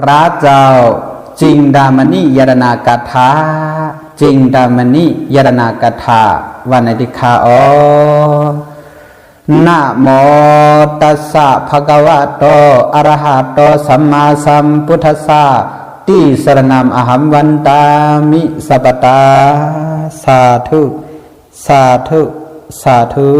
พระเจ้าจิงดามณียรณากถาจิงดามณียรณากถาวันอดิคานะโมตัสสะภะคะวะโตอะระหะโตสัมมาสัมพุทธัสสะติสรณัมอหัมวันตามิสัพพตาสาธุสาธุสาธุ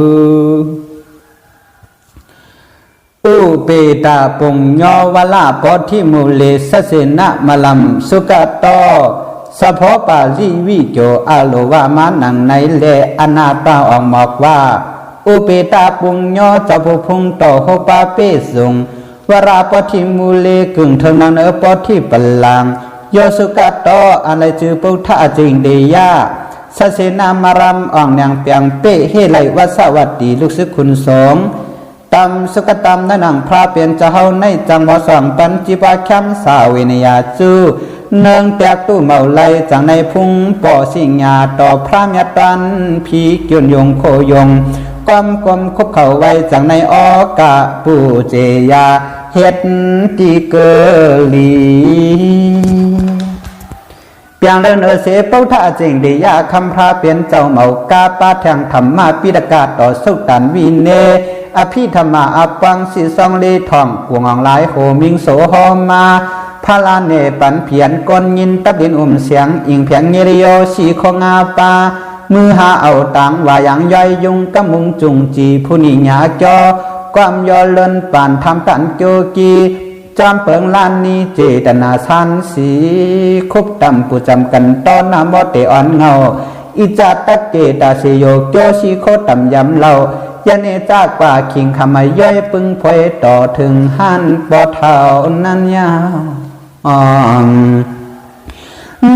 อุเปตาปุญญวลาโพธิมูเลสเสนะมะลัมสุกโตสัพพปาริวิโกอโลวามานังในเลอนาตาออกบอกว่าอุเปตาปุญญจะผู้พุงโตโหปาเปสุงวราโพธิมูเลกึ่งเท่านั้นโพธิปัลลังโยสุกโตอะไรจือพุทธะจริงเดียสเสนามารำอ่องนางเปียงเปเฮไลวัสวัตตีลูกศิษย์คุณสงตำสุกตำนังพระเปลี่ยนจะเฮาในจังหวะสองปัญจิปาคัมสาวินยาจูเนืองแตกตู้เมาไลจังในพุงป่อสิงญาต่อพระยตันผีเกี่ยวยงโคยงกอมกลมคุบเข่าไว้จังในออกะปูเจยาเฮ็ดตีเกลีเปียงเดินเสปุถะจริงดียาคำพระเปลี่ยนเจ้าเมากาปาแทงธรรมะปิดกาต่อสุตันวินเนอภิธรรมะอปังสิสองเลทองกวงองหลายโหมิงโสหอมมาพาลาเนปันเพียนกนยินตับดินเสียงอิงเพียงเงริโยสีคงอาปามือหาเอาตังว่าอย่างย่อยยุงกำมุงจุงจีผู้นิยาจอความยอเลินป่านทำตันโจกีจอมเปิงลานนี้เจตนาสันสีคุบตำผู้จำกันตอนน้ำบ่เตอ่อนเงาอิจาตะเกตาเสโยโกชีโคตำยำเล่ายาเนจากป่าขิงขมายย่อยปึงพวยต่อถึงหันปอเท่านั้นยาว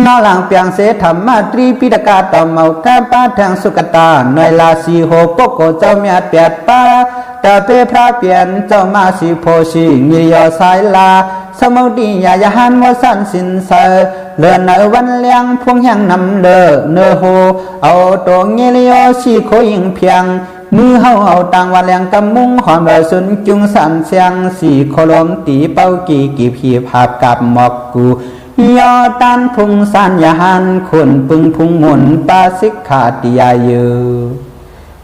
นอหลังเปียงเสธรรมาตรีปิฎกาต่อเมากาปาทางสุกตาหน่วยลาสีโหปกโกเจ้าเมียเปียดป้าแต่เปพระเปลี่ยนเจ้ามาสีโพชีงิริยสายลาสมุติยาหันมสันสินเสเลือนในวันเลี้ยงพวงแห่งนำเลือเนื้อโหเอาตัวงิริยสีโคยิงเพียงมือเฮาเอาต่างวันแรงกำมุงหอมระสุนจุงสันเสียงสีโคลมตีเป้ากีพีภาพกับหมอกกูยอตันพุงสัญญาหันคนปึงพุงหมุนปาสิกขาติยาเย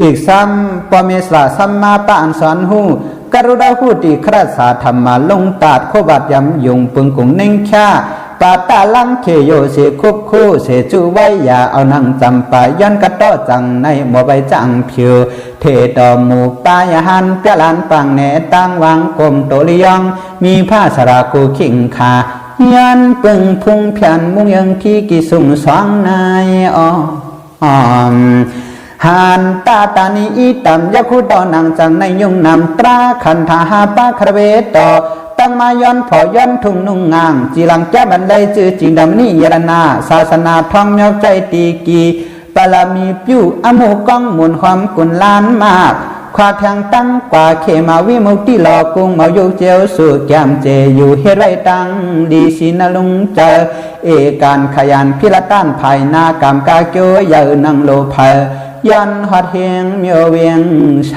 อีกซ้ำปเมสระสัมมาปานสอนหูกรุณาหูติคราสาธรรมาลงตาดโคบัดยำยงปึงกุงเน่งแค่ปาตาลังเคโยเสคุบคู่เสจูไว้ยาเอานังจำปาย้อนกระต้อจังในหมอใบจังเพียวเทดอมูปายหันเปียลานปังแหนตั้งวังกลมโตลิยองมีผ้าสรากูขิงคายันปึงพุงเพียนมุงยังที่กิสุงสองนายหันตาตานีอีตำยาคูตอนังจังในยุงนำตราขันธาหาปะครเวตอตั้งมาย้อนพอย้อนทุ่งนุ่งงางจีรังแก้บันไดจือจิงดำนี่ยรนาศาสนาทองยอกใจตีกีปลามีปิ้วอโมก้องหมุนความกุนล้านมากควาแทงตั้งกว่าเขมาวิมุติหลอกุงเมาโยเจียวสู่แก้มเจอยู่เฮ็ดไรตั้งดีสินลุงเจอเอการขยันพิรต้านภายนากรรมกาเกียวเยอนังโลภะยันหอดเฮียงเมียวเวียงเฉ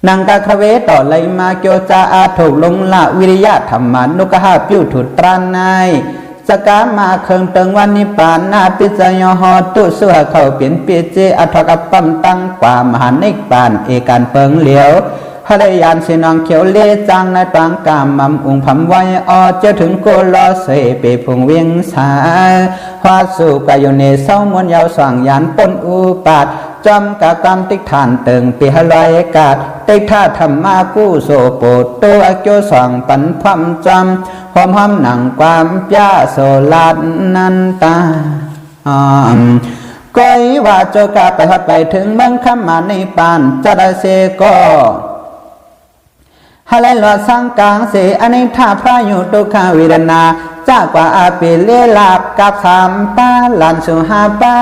นางกาคเวต่อไลมาเกียวจาอาถูกลงละวิริยะธรรมานุกหาปิ้วถุตรานในสกามาเคิงเติงวันนิปานนาปิจยหอตุสุหเขาเปลี่ยนเปียเจอัทกับปั๊มตั้งกว่ามหานิปานเอการเปิงเหลียวฮะเลยยานเสนองเขียวเลจังในปางกามมัมองพัมไว้อเจ้าถึงโกลอเสเปพงเวียงสายฮาสุกายเนเศร้ามวนยาวสว่างยานปนอุปาทจำกากรรมติฐานเติงปีหลายกาดติท่าธรรมากู้โสโปตัวอโจสองปันพัมจำความห้ำหนังความยาโสลาดนันตาก้อยว่าโจกาไปหัดไปถึงเมืองคำมาในปานจะได้เสก็ฮาเลลวสังกังเสอนิธาพระยุตุขาวิรณาจากว่าอาเปเลลาบกับสามปาลันสุหาปา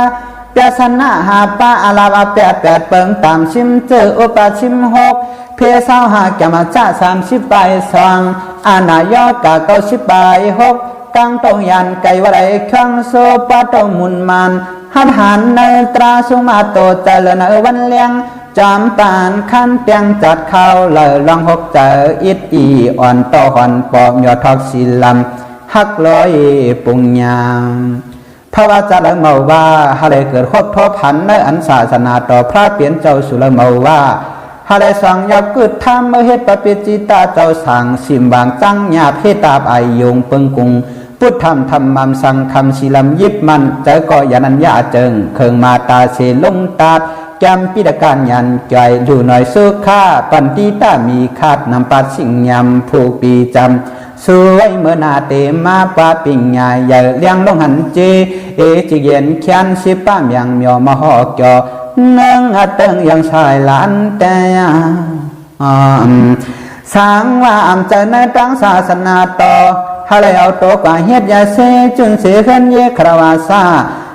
เปียสนะหาปาอาลาบแปดเปิงตามชิมเจออุปชิมหกเพศาหาแกมาจ้า30ใบสองอานายกะ90ใบหกกังตงยันไกวไรขังโซปะตมุนมันหันหันในตราสุมาโตเจริญวันเลียง จอมปานขั้นเตียงจัดเข้าเลยลองหกเจออิดอีอ่อนต่อหอนปอมยอทอกศิลำฮักลอยปุงยามพระวาจาเลยเมาว่าฮาเลยเกิดครบทบพันในอันศาสนาต่อพระเปลี่ยนเจ้าสุเลยเมาว่าฮาเลยสังยากุดทำเมื่อเหตุปปิจิตาเจ้าสั่งสิมบางจังหยาเพตาบไอยงเปิงกุงพุทธธรรมธรรมัมสังคำศิลำยิบมันเจอก็ยานัญญาเจิงเคิงมาตาเสลงตาแกมปิดการยันใจอยู่หน่อยสุข้าปันติตามีคาดนำปัดสิ่งยำผูกปีจำสวยเมื่อนาเตมาปาปิ่งใหญ่ใหญ่เลี้ยงลงหันเจจิเย็นเขียนสิป้ามยังเมียวมาหอกจอนั่งอัดเติงยังชายหลานแต่สร้างว่าอำใจในตั้งศาสนาต่อฮาเลยเอาตัวกว่าเฮ็ดยาเสจุนเสียขันเยคราวาซา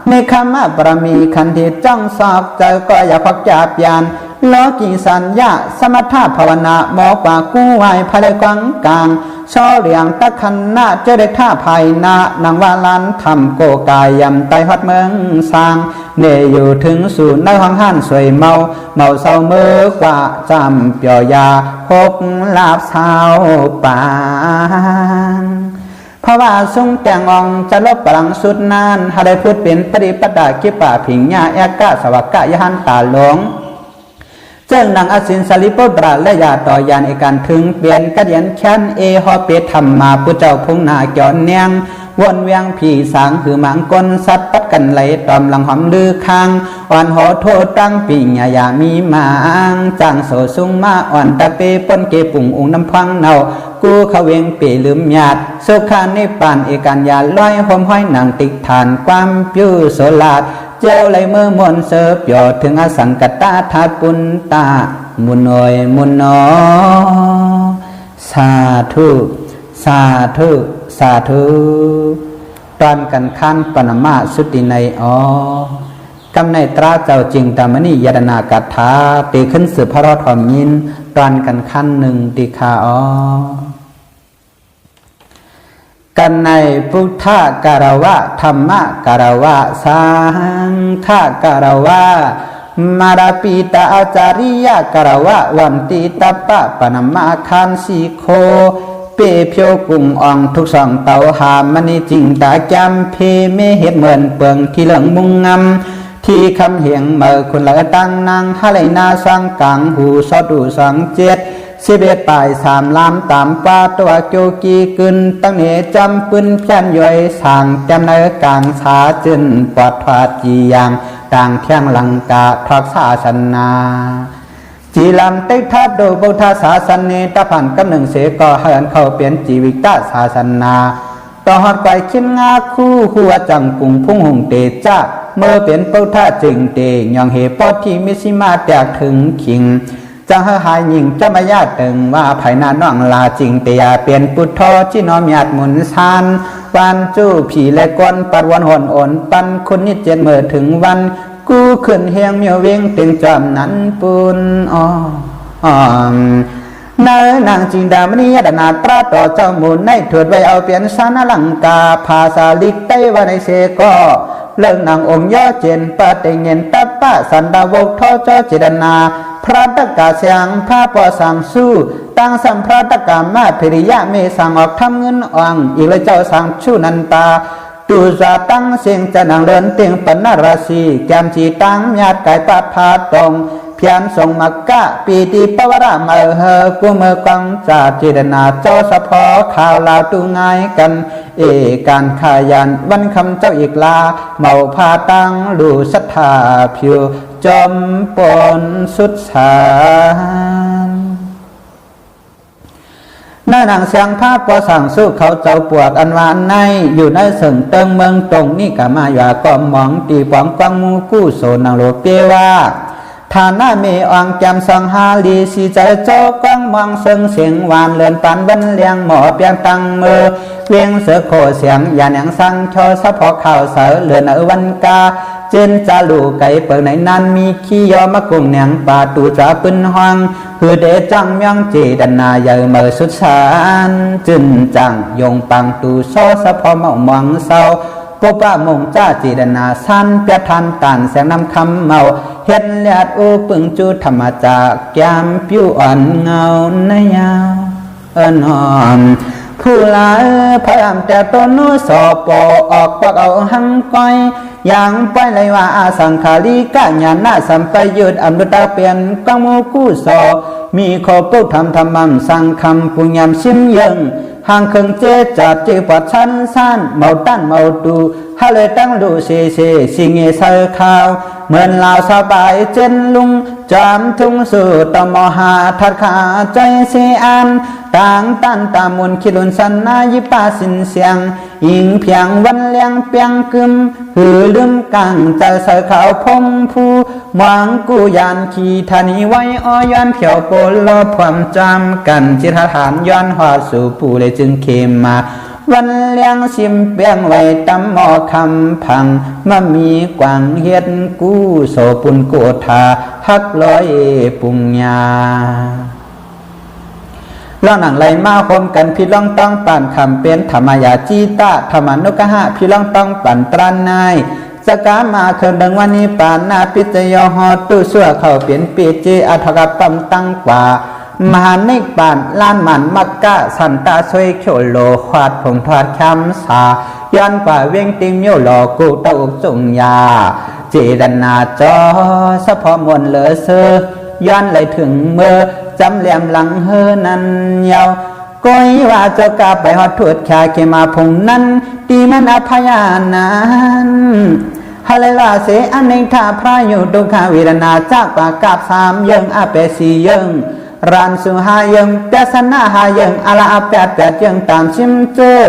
ในคำปรมีคันที่จ้องสอบเจอก็อย่าพักจับยานโลกีสัญญาสมถะภาวนาหมอกว่ากู้ไว้ภายในกวางกลางช่อเหลียงตะคันหน้าเจได้ท่าภายนานางวาลันทำโกกายยำไตฮอดเมืองสร้างเนอยู่ถึงสู่ในห้องห้านสวยเมาเศร้าเมื่อกว่าจำเปียวยาพกลาบเศร้าปางเพราะว่าทรงแต่งองจะลบปรังสุดนานหาได้พูดเป็นปริปตาคิปะผิงญาแอกะสวักกะยหันตาหลงเจ้านางอสินสลิปบราและยาต่อยานเอการถึงเปลี่ยนกระเดียนแค้นฮอเปธรรมมาผู้เจ้าพงนาเกี่ยวเนียงวนเวียงผีสางคือหมังกลสัตว์ปัดกันไหลตอมหลังหอมลือคางอ่อนหอโทษตั้งปิ่งยามีหมางจางโสสุงมาอ่อนตะเปปนเกปุ่งองน้ำพังเนากูเขาเวงปีลืมหยาดสุขานิปานเอการยาลอยหอมห้อยหนังติดฐานความปิ้วโสลาดเจ้าไหลเมื่อมนเสพยอดถึงอสังกตาทัดปุนตามุนอยมุนนอสาธุสาธุสาธุตอนกันขั้นปนมาสุติในกำในตราเจ้าจริงตามนิยดนากัตถาตีขึ้นสืบพระรอดหอมยินตอนกันขั้นหนึ่งติคากันในพุทธการวะธรรมการวะสังฆการวะมาราปิตาอาจาริยการวะวันติตาปะปนมาคันสีโคเปเพียวกุงอ่องทุกสองเตาหามณีจริงตาจำเพเมเห็ดเหมือนเปิงที่เหลืองมุงงำที่คำเหียงเมื่อคุณละตั้งนางฮาเลนาสังกังหูสอดูสังเจ็ด11 ปลาย3 ล้ามตามป้าตัวโจกีกึนตั้งเหนจำปืนแผ่นย่อยสางแก้มเนื้อกลางชาจึนปอดทวาจียางต่างเที่ยงลังกาทวักศาสนาจีลำเต็กทัดโดบุทาศาสนาตะพันกำหนึ่งเสก็เหินเข้าเปลี่ยนจีวิตาศาสนาต่อหอดไปขึ้นงาคู่หัวจังกุงพุ่งหงเตจ้าเมื่อเป็นปุถะจึงเตยองเหปอที่มิสิมาแตกถึงขิงจังหายหญิงจะมาญาติตึงว่าภายนาน้องลาจริงเตียเปลี่ยนปุถอที่น้อมหยาดหมุนซานวันจู้ผีและก้นปัดวันหอนอ่อนปันคุณนิจเจนเมื่อถึงวันกูขึ้นเฮียงเมียวเวงตึงจำนั้นปุนนางจิงดามณียดนาตราต่อเจ้าหมุนในถวดไว้เอาเปลี่ยนสานลังกาภาษาลิกไต้วันในเสก็เลิกนางอมย่อเจนปะเตเงินตับปะสันดาวกท่อเจ้าจิดนาพระตกาเสียงพระปอสังสู้ตั้งสัมพระตกามาภิริยะเมสังออกทำเงินอ่องอีกเลยเจ้าสังชูนันตาตูจาตั้งเสียงจะนางเลินเตียงปนนาราศีแกมจีตั้งญาติไก่ปาพาตรงเพียนส่งมักกะปีติปวรามาเฮกุเมกังจาจิดนาเจ้าสะพอข่าวลาวตูง่ายกันการขายันวันคำเจ้าอีกลาเมาพาตั้งดูศรัทธาผิวจอมปนสุดสานนางเสียงภาพพอสั่งสู้เขาเจ้าปวดอันวานในอยู่ในเสิงเติงเมืองตรงนี่กะมาอย่าก็มองตีปองกวางมูกู้โซนางโลเปว่าฐานะเมอังแกมสังหาลีสีใจโจกังมองเสิงเสียงหวานเลือนปันบันเลียงหมอเปียงตังมือเวียงเสือโคเสียงยานยังสังชอสะพอข่าวเสือเลือนวันกาเจนจาลูไก่เปิดในนั้นมีขี้ยอมะกุงเนียงป่าตูจ่าปืนห้องคือเดจังเมียงจีดันนาใหญ่เมื่อสุดสานจึนจังยงปังตูโซสะพอเมามองเศร้า ปุปะมงจ้าจีดนาสันเปียทันตันแสงน้ำคำเมาเห็นเลียดอูปึงจูธรรมจากแก้มผิวอ่อนเงาในยาวอนอมผู้ลาพยายามแต่ต้นนู้สอปอออกปากเอาหังก้อยยังไปเลยว่าอาสังขารีกะญาณสัมปยุตอมฤตาเปลี่ยนกังโมกุสอมีขอปุธรรมธรรมังสังคำปุญญามชิมยังห่างเคิงเจจัดเจปัดชันสั้นเมาตั้นเมาดูฮาเลยตั้งดูเซสิงเงเสอข่าวเหมือนลาวสบายเจนลุงจามทุ่งสู่ตมหาทัดขาใจเสียอันต่างตันตามุนคิลุนสันนายิปาสินเสียงอิงเพียงวันเลี้ยงเปียงกึมหือลืมกังใจเสอข่าวพงผู้หวังกูยานขีธานีไว้อ้อยย้อนเผียวโปลลอความจำกันจิตฐานย้อนหอดสู่ผู้เลยจึงเขมมาวันเลี้ยงชิมเปียงไว้ตำหมอคำพังมามีกวางเฮ็ดกู้โสปุนโกธาฮักลอยปุงยาล่องหนังไหลมาคมกันพี่ล่องต้องปั่นคำเป็นธรรมยาจีตะธรรมานุกหะพี่ล่องต้องปั่นตรันนายสกามาเคินดังวันนี้ปานนาปิจยหอตู้สั่วเข้าเปลี่ยนปีเจอัทกปั๊มตั้งกว่ามหาเนกปานล้านมันมักกะสันตาซวยโฉโลควาดผงทอดคำสาย้อนกว่าเวียงติงโยหลอกูตะอุกจงยาเจดนาจอสะพอมวนเหลือเสือย้อนเลยถึงเมื่อจำเหลี่ยมหลังเฮนันยาวก้อยว่าเจ้ากาไปหอดถวดแค่เกมาพงนั้นตีมันอภัยานั้นฮาเลลาเสอันในท่าพระอยู่ดุขาวิรนาจากปากกาบสามยังอาเปสียังรันสุหายังเปสนาหายังอาลาแปดยังตามชิมเจอ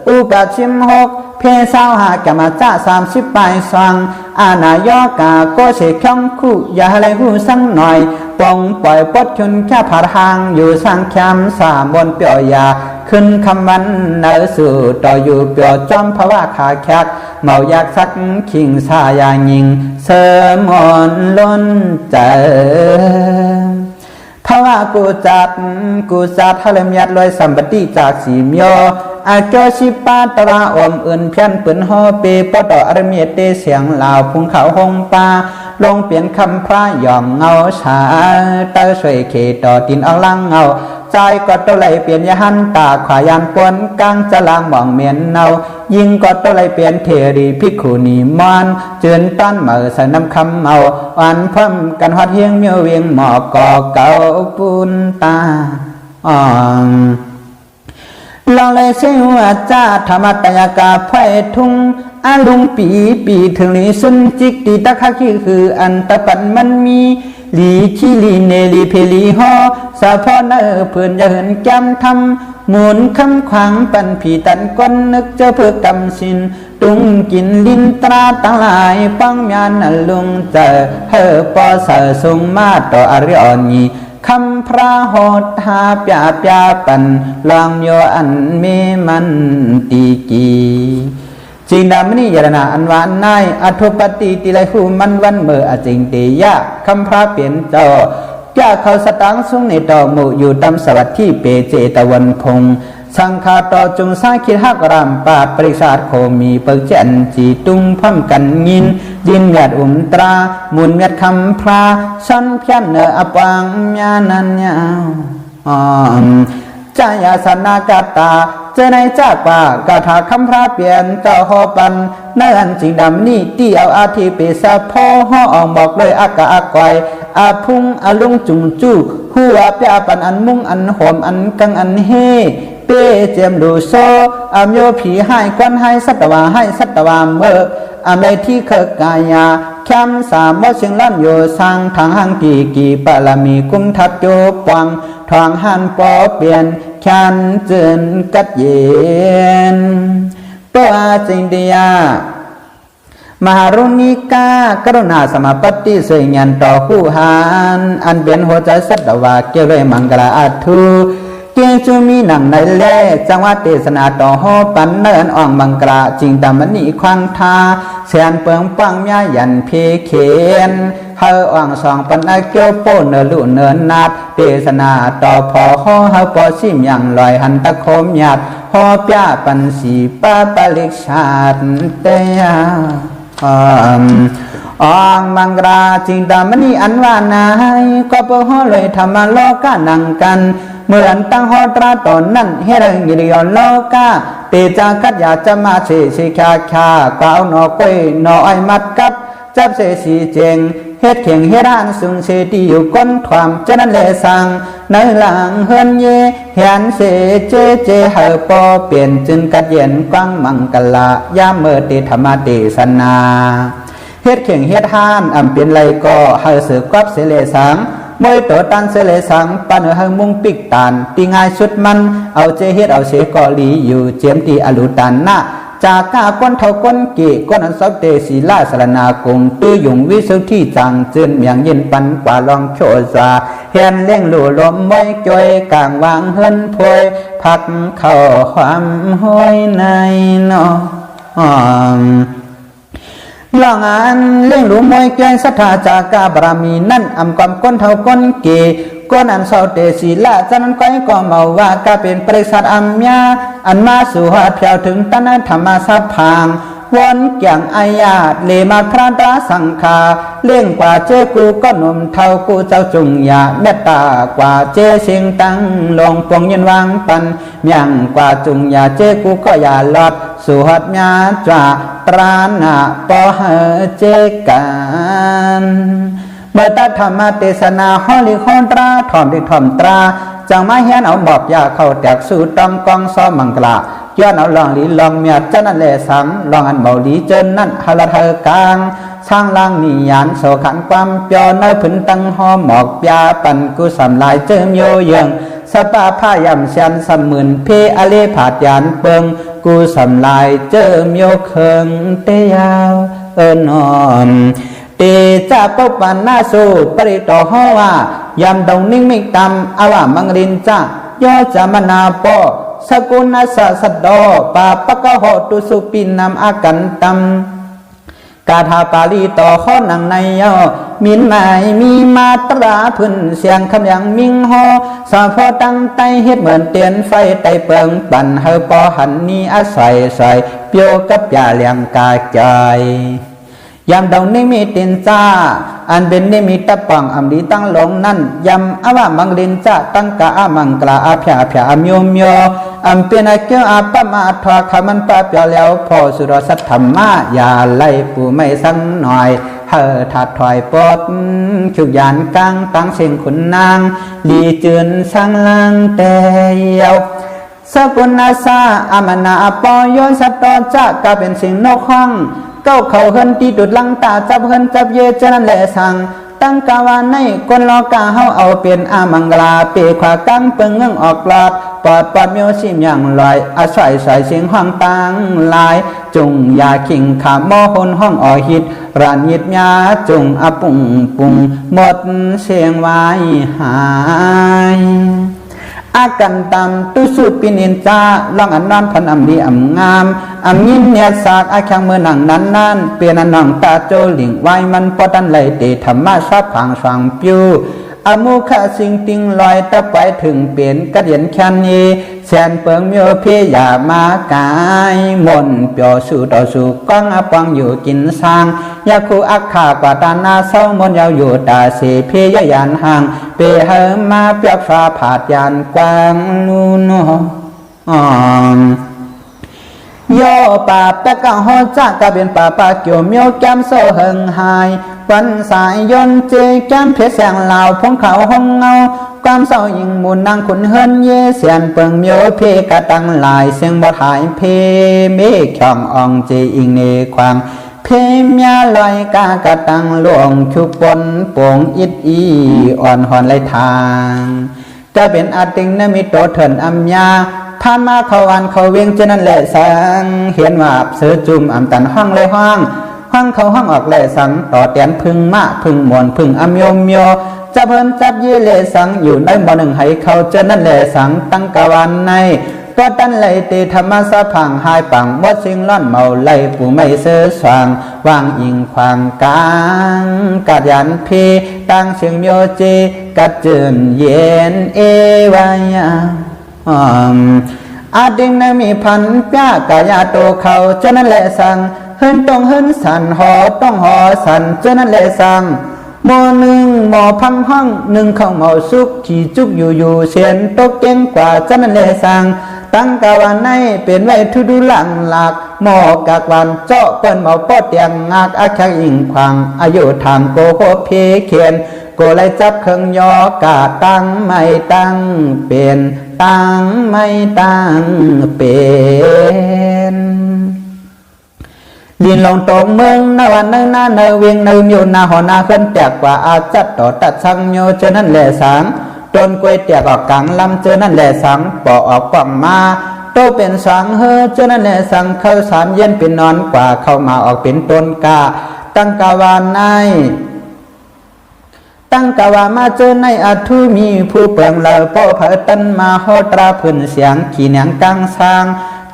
อุปชิมหกเพศาวหากมาจ้า30 ปลายสังอานายกาโกเสกช่องคู่อย่าให้หูสังหน่อยปองปล่อยปดชนแค่ผาทางอยู่สร้างแคมสามบนเปียวยาขึ้นคำวันเนื้อสู่ต่ออยู่เปียวจอมภาวะขาแคกเมาอยากสักขิงสายายิงเสมอนล้นใจภาวะกูจัดทะเลมยัดลอยสัมปติจากสีเมียวอาเกชิปาตราอมอื่นเพียนปืนห่อเปปดอรเมียเตเสียงลาวพุงเขาหงปาลงเปลี่ยนคำพระยอมเงาชาเตอช่วยเขต่อตินเอาลังเงาใจก็ตัวไหลเปลี่ยนยหันตาขวายันปนกลางจะลางหมองเมียนเนายิงก็ตัวไหลเปลี่ยนเทรีพิกขุนีมอนเจือนต้านเหมือใส่น้ำคำเมาอ่อนเพิ่มกันฮอดเฮียงเมียวเวียงหมอกก่อเก่าปุนตาลองเลยเสียว่าจ้าธรรมตยากาไพ่ทุ่งอาลุงปีถึงนี้สุนจิกตีตะคักคืออันตะปันมันมีลีชีลีเนลีเพลีฮอสะพอเนอเพื่อนจะเห็นแก้มทำหมุนคำขวางปันผีตันก้นนึกเจอเพื่อกำสินตุงกินลินตราตั้งหลายปังยานลุงเจอเฮอปอเสทรงมาต่ออริอนีคำพระโหดหาปยาปันลองโยอันเมมันตีกีจริงดามนี่ยานาอันวานนายอธุปติติไลหูมันวันเมื่อจริงเตียคำพระเปลี่ยนจอย่าเขาสตังสุงในต่อหมู่อยู่ตำสวัสดิ์ที่เปเจตะวันพงสังฆาต่อจุงสร้างคิดหักรามปาปริศาสโคมีเปิกเจนจีตุงพัมกันยินยินเมียดอุมตรามุนเมียดคำพระสันเพียนเนออปังญานันยาวจายาสนากาตาเจในจากป่ากาถาคำพระเปลี่ยนเจ้าหอปันนั่นจริงดำนี่ที่เอาอาทิเปสาพ่อห่อออกบอกเลยอากาอากอยอาพุงอาลุงจุงจู้หัวเปียปันอันมุงอันหอมอันกังอันเฮเป้เจมดูโซอามโยผีให้ควันให้สัตวาให้สัตวาเมื่ออามในที่เคกายาแคมสามว่าเสียงลั่นโยสังทางหังกีปะละมีกุ้มทัดโยปวังทางหันปอเปลี่ยนแคนเจินกัดเย็นเป้าจิงเดียมหารุณิกากรุณาสมาปฏิเสยยันต่อคู่หันอันเป็นหัวใจสัตวาเกี่ยวเลยมังกลาอัตุเกียงจูมีหนังในเล่จังหวัดเทศนาต่อหอปันเนินอ่องมังกราจิงตามมันนีควางทาเสียนเปิงปังยายันเพเขน เฮาอ่างสองปันอาเกียวโปเนลุเนินนาดเทศนาต่อพอฮอเฮาปอซิมอย่างลอยหันตะโคมหยาดฮอปยาปันสีป้าปาลิกชาติเตยาองมังราจิงดามณีอันว่านายก็เพื่อเลยธรรมโลกานังกันเมื่อตั้งหอตราตอนนั้นเฮรังกิริยโลกาเตจากัดอยากจะมาเสสิคาคากล่าวนอกวยนอไอมัดกับจับเสสีเจงเฮ็ดเข่งเฮ็ดอ่านสุงเสตีอยู่ก้นความเจนั้นเลสังในหลังเฮือนเยเห็นเสเจเจเฮอปอเปลี่ยนจึงกัดเย็นกว้างมังกลายามเมื่อเตธรรมเตสนาเฮ็ดเข่งเฮ็ดห้านอำเป็นไรก็เฮอสืบกับเสเลสังมวยตัวตันเสเลสังปันเฮมุงปิกตานตีง่ายสุดมันเอาเจเฮ็ดเอาเสกอลีอยู่เจียมตีอลุตันนะจากกาก้นเท่าก้นกี่ก้นอันสับเตศีลาสรณาคมตื้อหยุ่งวิสุทธิจังจืนเมียงยินปันกว่าลองโชซาเฮียนเล่งหลู่ลมมวยจอยกลางวางเฮินพวยพักเข้าความห้อยในนอลองอันเลี้ยงหลูมวยแกงศรัทธาจากกาบารมีนั่นอำความก้นเท่าก้นเกก้นอันเศร้าเตศีละจันก้อยก็เมาว่ากาเป็นปริษัทอัมยาอันมาสู่หัดเพียวถึงตันธรรมสัพพังวนเกี่ยงอายาตเลมาพระตาสังคาเลี้ยงกว่าเจกูก็หนุ่มเท่ากูเจ้าจุงยาเมตตากว่าเจเสียงตั้งลงปวงยินวางปันเมียงกว่าจุงยาเจกูก็อย่าลอดสู่หัดยาจาตรานาปอเหเจกันเมื่อตัดธรรมเทศนาฮอลิคอนตราถ่อมดิถ่อมตราจังมาเฮียนเอาบอกยาเข้าแตกสู่ตำกองซ้อมังกลาย้อนเอาลองลีลองเมียจันนั่นแหละสังลองอันเบาลีเจนนั่นฮาลาเธอกลางช่างล่างนิยานโสขันความเปียวในพื้นตั้งหอหมอกยาปันกุสำลายเจิมโยเยงสปาผ้ายำชันสมื่นเพอเลผาดยานเปิงกูสำลายเจิมโยเคิงเตยาวนอนเตจาปปันนาสูปริโตหอว่ายำดงนิ่งมิตำอาวามังรินจ้ายอจามนาปอสกุณาสัสดอปาปะกะโหตุสุปินามอากันตัมกาถาปาลีต่อข้อนังในย่อมินหมายมีมาตราพื้นเสียงคำยังมิงหอสาพอตั้งไตเฮ็ดเหมือนเตียนไฟไตเปิงปั่นเฮอปอหันนี้อาศัยใส่เปียวกับยาเลียงกาใจยำดงนิมิตินจ้าอันเป็นนิมิตปังอำดีตั้งหลงนั่นยำอาวามังลินจ้าตั้งกาอามังกลาอาเพียเพียอมโยมโยอันเป็นอาเกียวอาปมาทวาขามันปาเปียแล้วพอสุรสัทธรรมะอย่าไล่ปูไม่สังหน่อยเฮอถัดถอยปดฉุกยานกลางตั้งเสียงขุนนางลีจืนสังลังเตยสกุณาซาอามนาปอยสัตตจ้าก็เป็นสิ่งนกห้องเก้าเขาเฮินตีดุดลังตาจับเฮินจับเยเจนันแหละสังตั้งกาวาในคนลอกาเฮาเอาเป็นอามังกลาเปขวากังเปิงเงงออกลอดปอดปอดเมียวชิมอย่างลอยอาศัยใส่เสียงห้องตังลายจุงยาขิงขามมอหนห้องออหิดรันยิดยาจุงอปุงปุงหมดเสียงไว้หายอากันตามตุสุปินินจาลองอันนอนพันอัมดีอัมงามอัมยินเนียสากอาแข็งเมื่อหนังนั้นนั่นเปลี่ยนอันนังตาโจหลิงไว้มันปอดันไหลเตธรรมะชอบผังสังปิวอมุขะสิงติงลอยตะไปถึงเปลี่ยนกระเดียนแค่นี้แสนเปิงเมียวเพียยามากายมนเปียวสู่ต่อสู่ก้องอัปังอยู่กินสร้างยาคูอักขากว่าตานาเศร้ามนยาวอยู่ตาเสเพียยานห่างเปเฮมาเปียกฟ้าผาดยานกวางนูนย่อป่าตะกะฮอจ้ากะเป็นป่าปาเกี่ยวเมียวแก้มโซเฮิงหายวันสายยนเจแก้มเพชรแสงลาวพงเขาห้องเงาความเศร้ายิงมุนนางขุนเฮินเยเสียนเปิงเมียวเพกะตังลายเสียงบ่ถ่ายเพเมฆช่องอองเจอิงเนความเพมยาลอยกากะตังหลวงชุปนโป่งอิดอีอ่อนหอนไหลทางจะเป็นอาติงนมิโตเถินอัมยาผ่านมาเขาวันเขาเวียงเจนั่นแหละสังเห็นว่าเสือจุ่มอำตันห้องเลยห้องเขาห้องออกแหละสังต่อเตียนพึ่งมะพึ่งมวนพึ่งอมโยมโยจะเพิ่นจับเยเลสังอยู่ในบ่อหนึ่งให้เขาเจนั่นแหละสังตั้งกะวันในโต ก็ตันเลยเตธรรมสะพังหายปังบดสิงล่อนเมาเลยผู้ไม่เสือสว่างวางอิงควางกลางกัดยันเพตั้งเสียงโยเจกัดเจินเย็นเอวายาอาดิงนมีพันปะกายาโตเขาเจนั่นแหละสั่งเฮินต้องเฮินสันหอต้องหอสันเจนั่นแหละสั่งหมอหนึ่งหมอพังห้องหนึ่งเข้าเมาสุกขี่จุกอยู่เสียนตกเก่งกว่าเจนั่นแหละสั่งตั้งกาวันในเป็นไว้ทุดุหลังหลักหมอกากวันเจาะเปิ้นเมาปอดเตียงงากอาคักอิงควางอายุถามโกโหเพเขียนโกเลยจับเครื่องยอกาตั้งไม่ตั้งเป็นตั้งไม่ตั้งเป็นดินลงตรงเมืองนาวันนึงนาเนเวียงนึมอยู่นาหอนาขึ้นแตกกว่าอาจัดต่อตัดสังโยเจนั่นแหละสังต้นกล้วยแตกออกกลางลำเจนั่นแหละสังปอออกกว่างมาโตเป็นสังเฮเจนั่นแหละสังเข้าสามเย็นเป็นนอนกว่าเข้ามาออกเป็นต้นกาตั้งกาวานในตั้งกาวามาเจอในอัทุมีผู้เปลืองเลอโป้เผอตันมาโหตราพื้นเสียงขี่เนียงกังสร้าง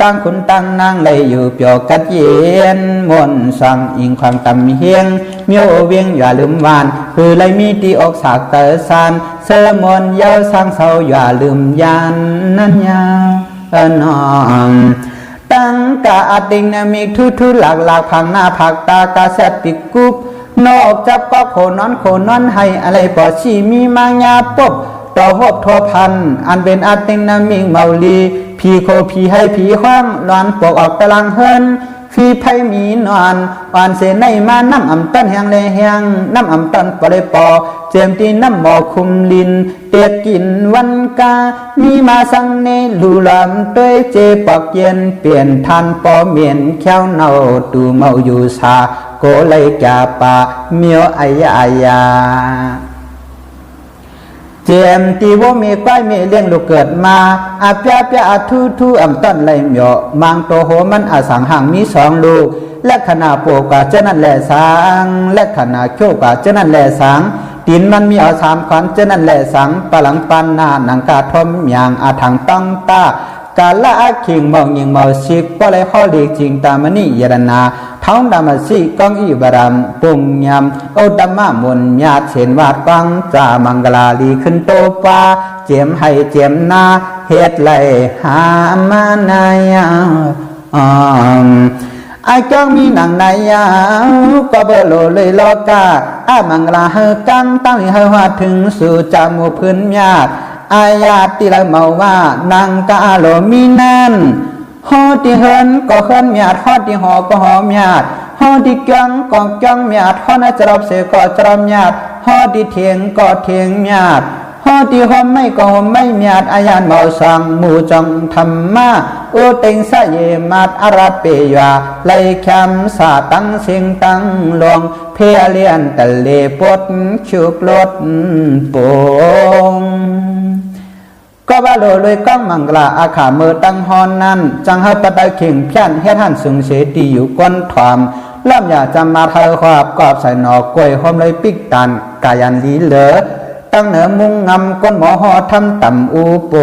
ตั้งคุณตั้งนางเลยอยู่เปียวกัดเย็นมนสั่งอิงความตำเฮียงเมียวเวียงอย่าลืมวานคือเลยมีตีอกสากเตอซานเสมนเย้าสร้างเสาอย่าลืมยานนั้นยานองตั้งกาอดิงนามีทุหลักพังหน้าผักตากาเสติกุบนอกจับก็โคนอนให้อะไรปอชีมีมางยาปบต่อหบทอพันอันเป็นอาติงนามิงเมาลีผีโคผีให้ผีห้องนอนปกออกตะลังเฮินผีไผ่มีนอนอ่อนเสนในมาน้ำอ่ำต้นแหงเลยแหงน้ำอ่ำต้นปเลยปอเจียมตีน้ำหมอคุมลินเตียกินวันกามีมาสังเนลูลำต้วยเจปอกเย็นเปลี่ยนทันปอเมียนแควเนาตูเมาอยู่สาโกเลยจาปะเมียวอายาเจมตีว่ามีก้อยมีเลี้ยงลูกเกิดมาอาเปียอาทูอ่ำต้นไหลเหมียวมังโตโหมันอาสังห่างมีสองลูกและขนาโปกว่าเจ้านั่นแหละสังและขนาโชกว่าเจ้านั่นแหละสังตีนมันมีเอาสามขวัญเจ้านั่นแหละสังปลังปันนาหนังกาทมอย่างอาถังต้องตากาละอาคิงมองยิงเมาสิกก็เลยข้อเลีกจริงตามนิยรนาท้องดามาสิกองอิบรามปุงยำโอดามามนญาติเห็นวาดฟังจามังกลาลีขึ้นโตฟ้าเจียมให้เจียมนาเฮ็ดไหลหามานายไอ้เจ้ามีหนังนายาก็เบลเลยลอกาอามังกลาเฮกังตั้งให้ว่าถึงสู่จามูพื้นญาติอายาติละเมาว่านางกาโลมีนั่นฮอที่เฮินก็เฮินเมียดฮอที่หอก็หอเมียดฮอที่จังก็จังเมียดฮอน่าจะรับเสก็จะรับเมียดฮอที่เถียงก็เถียงเมียดฮอที่หอมไม่ก็หอมไม่เมียดอายานเมาสังมูจังธรรมะโอเต็งสะเยมัดอาราเปยาไลแคมสาตังเสียงตังลวงเพเลียนตะเลปดชุกลดปงก็ว่าโลเลยก้องมังกลาอาขาเมื่อตั้งฮอนนั้นจังเฮาปะได้เข่งเพี้ยนเฮ็ดหันสูงเสตีอยู่ก้นถอมเริ่มอยากจะมาเธอขอบกอบใส่หนอกล้วยหอมเลยปิกตันกายันลีเหลือตั้งเหนือมุงงำก้นหมอหอทำต่ำอูโป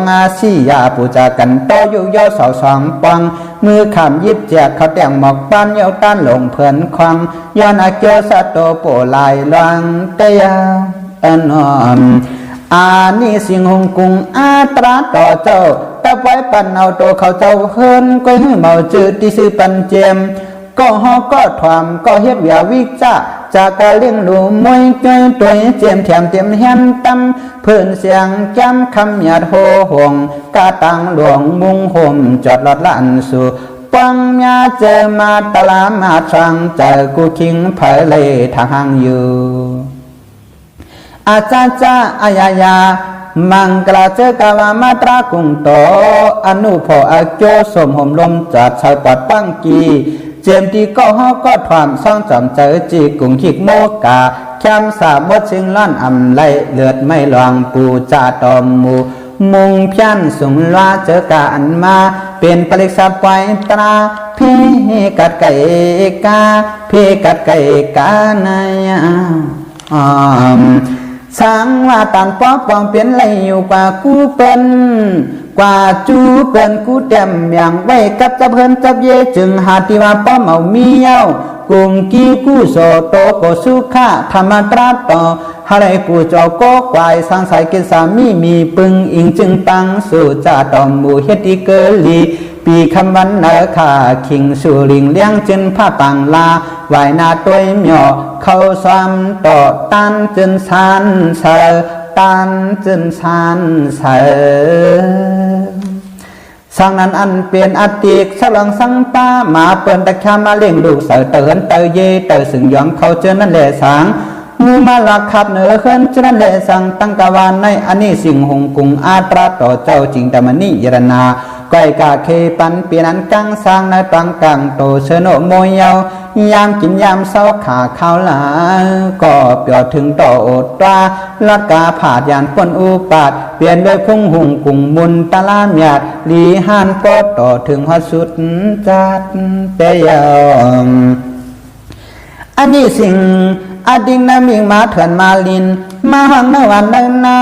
งาซี่ยาปูจากันโตอยู่ย่อเสาสองปังมือขำยิบแจกเขาแต่งหมอกปั้นเยาต้านหลงเพื่อนควังย้อนอาเกียวสะโตโปลายลังเตียอนอมอานี่สิงหงกุงอาตราต่อเจ้าตะไว้ปันเอาโตเขาเจ้าเฮินก้อยหื้อเมาจืดที่ซื้อปันเจมก็ฮอก็ถวามก็เฮ็ดเวียวิจ้าจากการเลี้ยงดูมวยจ้อยตัวเจียมแถมเต็มเฮียนตั้มเพื่อนเสียงจำคำหยาดโหหงกาตังหลวงมุงห่มจอดลอดละอันสู่ปังยาเจอมาตลามาทางเจอกูคิงเผยเลยทางอยู่อาจารย์จ้าอายายามังกลาเจกาวามาตรากุงโตอนุพออาโจสมห่มลมจัดชาวปัดปังกีเจมตีก็ฮอก็ถวามซ่องจำเจอจีกุงขิกโมกาแคมสาบดชิงล้อนอำไลเลือดไม่ลองปูจ่าตอมมูมุงเพียนสุงลาเจอกาอันมาเป็นปริกษาปล่อยตราพี่กัดไก่กาพี่กัดไก่กานาย สังว่าตันป้อปองเปลี่ยนไหลอยู่กว่ากูเปิ้นกว่าจูเปิ้นกูแต้มอย่างไว้กับจับเฮินจับเยจึงหาที่ว่าป้อมเอามีเย้ากุงกี้กูโสโตโกสุขะธรรมตราต่อหาไรกูจอโกควายสังสายกิสามีปึงอิงจึงตังสู่จ่าตอมบูเฮติเกลีปีคำวันเนอขาคิงสู่ลิงเลี้ยงจึนผ้าปังลาไหวนาตัวเหมียวเข้าซ้ำต่อตันจึนสานเสอตันจึนสานเสอสังนั้นอันเปลี่ยนอติกสลังสังป้ามาเปิ่นตะคามาเลี้ยงลูกเสือเตือนเตยเยเตยสึงยองเขาเจอนั่นแหละสังมูมาลักขับเหนือเขินเจอนั่นแหละสังตั้งกวานในอันนี้สิ่งหงกุงอาตราต่อเจ้าจริงแต่มันนี่ยรนาก้อยกาเคปันเปลี่ยนอันกังสร้างในปังกังโตเชโนโมยเยายามกินยามเศร้าขาข้าวหลาก็เปียวถึงต่ออดตราลักกาผาดยานปนอุปาดเปลี่ยนด้วยพุ่งหุงกุงมุนตะลามหยาดลีหานปอดต่อถึงหัดสุดจัดเปยมอันนี้สิ่งอดิงนามิงมาเถื่อนมาลินมาหังในวันในหน้า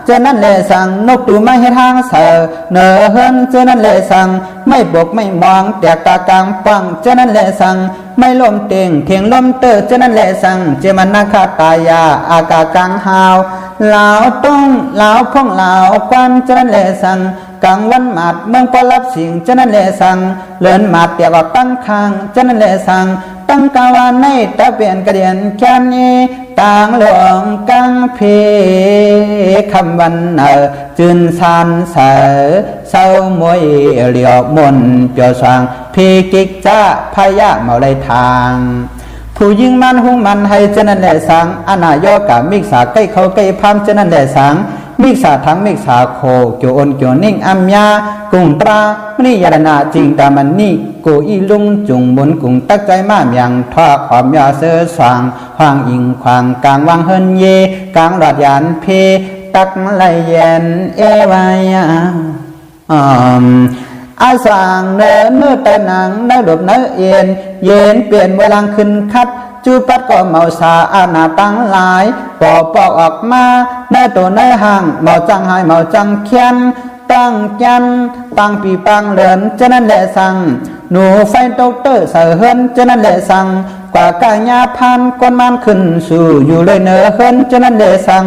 เจนั่นแหละสั่งนกตูไม่ให้ทางเสือเนอเฮินเจนั่นแหละสั่งไม่บกไม่มองแต่กากลางปังเจนั่นแหละสั่งไม่ลมเต่งเถียงลมเตอเจนั่นแหละสั่งเจมันนาคาตายาอากากังหาวเหลาต้องเหลาพ่องเหลาควันเจนั่นแหละสั่งกังวันหมัดเมืองปอรับสิ่งเจนั่นแหละสั่งเลื่อนหมัดเตียกตั้งคางเจนั่นแหละสั่งตั้งกาวานในตะเปลี่ยนกระเดียนแค่นี้ต่างหลวงกังเพคำวันจืนซานเสอเศร้ามวยเหลียวมนเปียวสางพีกิกจ้าพยาเมาเลยทางผู้ยิงมันหุ่งมันให้เจนั่นแหละสังอนาโยกามิกษาใกล้เขาใกล้พามเจนั่นแหละสังมิกษาทั้งมิกษาโคเกี่ยวอนเกี่ยวนิ่งอัมยากุงตรามนิยารณาจริงตามันนี่กูอีลุงจุงบนกุงตักใจมาเมียงทอความยาเสือสว่างควางอิงควางกลางวังเฮินเยกลางหลอดยานเพตักไหลเย็นเอวายอาสางเนื้อเนื้อแต่หนังเนื้อหลบเนื้อเอ็นเย็นเปลี่ยนเวลาขึ้นคัดจูปัดก็เมาสาอาณาตั้งหลายปอปอกออกมาเนื้อตัวเนื้อห่างเมาจังหายเมาจังเขียนตั้งยันตั้งปีปังเหลินเจนั่นแหละสั่งหนูไฟตกเตอเสือเฮินเจนั่นแหละสั่งกว่ากายาพันก้นมันขึ้นสู่อยู่เลยเนื้อเฮินเจนั่นแหละสั่ง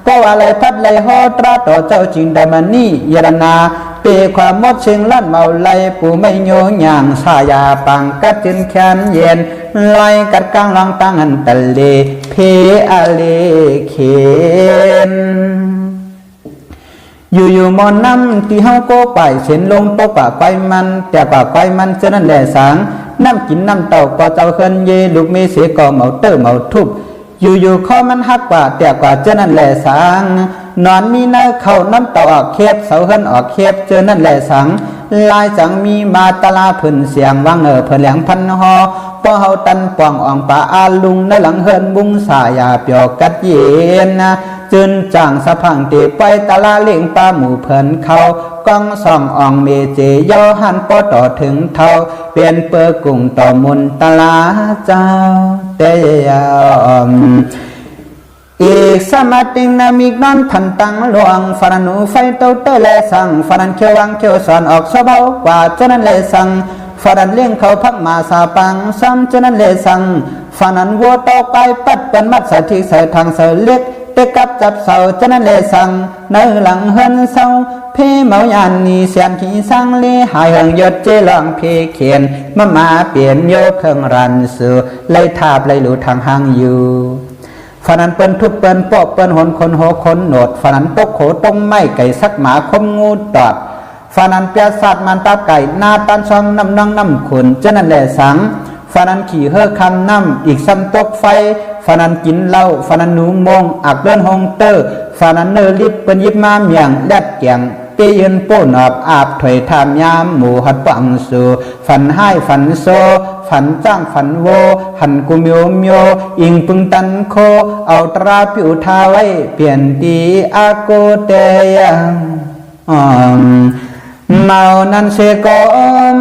ก็อะไรพัดไหลหอตราต่อเจ้าจริงได้มันนี่ยรนาเปความมดเชิงลั่นเมาไหลปูไม่โยหย่างสายาปังกัดจินแขนเย็นไหลกัดกลางลังตั้งอันตะเลเพอเลเคนอยู่มอนน้ำที่เฮาโกไปเส้นลงตกปากไปมันแต่ปากไปมันเจนั่นแหละสางน้ำกินน้ำเต่าก็เจ้าเฮินเยลูกมีเสียก่อเมาเตอเมาทุบอยู่ข้อมันหักกว่าแต่กว่าเจนั่นแหละสางนอนมีเนื้อเข้าน้ำเต่าออกเค็บเสาเฮินออกเค็บเจนั่นแหละสังลายจังมีมาตลาพื้นเสียงวังเพิ่นแหลงพันหอพอเฮาตันป่องอ่องป่าอาลุงในหลังเฮินบุ้งสายาเปียวกัดเย็นนะจืนจ่างสะพังเตไปตลาเลี้ยงปลาหมูเพิ่นเขากองส่องอ่องเมเจยอหันปอต่อถึงเท่าเปลี่ยนเปอกุ่งต่อมุนตลาเจ้าเตยอีกสมัติงนามิกนอนพันตังหลวงฟานูไฟเต้าเตเลสังฟานันเขียววังเขียวสอนออกสบากว่าเจนันเลสังฟานันเลี้ยงเขาพักมาสาปังซ้ำเจนันเลสังฟานันวัวโตไปปัดเป็นมัดสาธิใส่ทางเสเล็กเตกับจับเสาเจนันเลสังในหลังเฮินเสาเพเมายันนีเสียนขี้สังเลหายหงยดเจลองเพเขียนมาเปลี่ยนโยเครื่องรันสู่ไล่ทาบไล่หลุดทางห้างอยู่ฝนันเปิ้นทุบเปิ้นปอกเปิ้นหนคนโหคนโหนดฝนันตกโขตงไม้ไก่สักหมาคมงูตอดฝนันเปียสัตมันตาไก่นาตันซองน้ำน้องน้ำขุนเจนั่นแหละสังฝนันขี่เฮ่อคำน้ำอีกซ้ำตกไฟฝนันกินเหล้าฝนันหนูมงอักเลื่อนฮงเตอร์ฝนันเนอลิบเปิ้นยิบมาเมียงแลดเกียงเปยืนโป้นอบอาบถอยทามยามหมูหัดปังสู่ฝันให้ฝันโซฝันจ้างฝันโวหันกุมโยมโยอิงปึงตันโคเอาตราปิวทาไว้เปลี่ยนตีอาโกเตยังเมานันเสก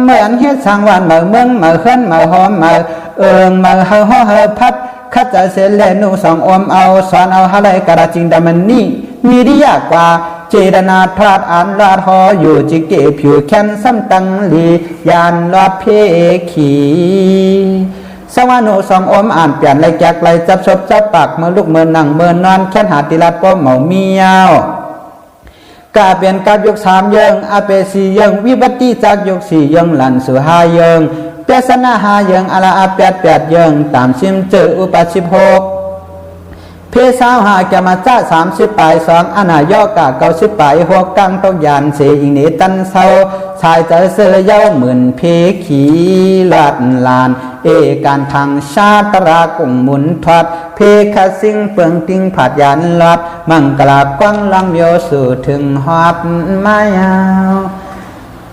เหมือนเฮ็ดสร้างวันเมื่อเมืองเมื่อขึ้นเมื่อหอมเมื่อเมือเฮาเฮพัด ข้าจะเสเลนูสองอมเอาสอนเอาฮะไรกระจิงดามันนี่มีดียากกว่าเจรนาทราดอันลาดหออยู่จิเกผิวแค้นซ้ำตังลียานลอดเพขีสวานุสองอมอ่านเปลี่ยนไรแจกไรจับศพจับปากเมื่อลูกเมื่อนั่งเมื่อนอนแค้นหาติลัดป้อมเหมาเมียวกาเปลี่ยนกับยกสามเยิงอาเปสีเยิงวิบัติจากยกสี่เยิงหลันสู่ห้าเยิงเปสนาหาเยิงอาลาอาแปดเยิงตามซิมเจออุป16เพศาวหาแกมาจ้า30 ปลาย2อนายอกะ90 ปลายหัวกังต้องยานเสอิงเนตันเศร้าชายเจอเสือเย้าหมื่นเพขีลาดลานเอการทางชาตรากุ่งหมุนทอดเพคสิงเปลืองติงผาดยานลอดมังกลากว้างลังเมียวสู่ถึงหอบไม้ยาว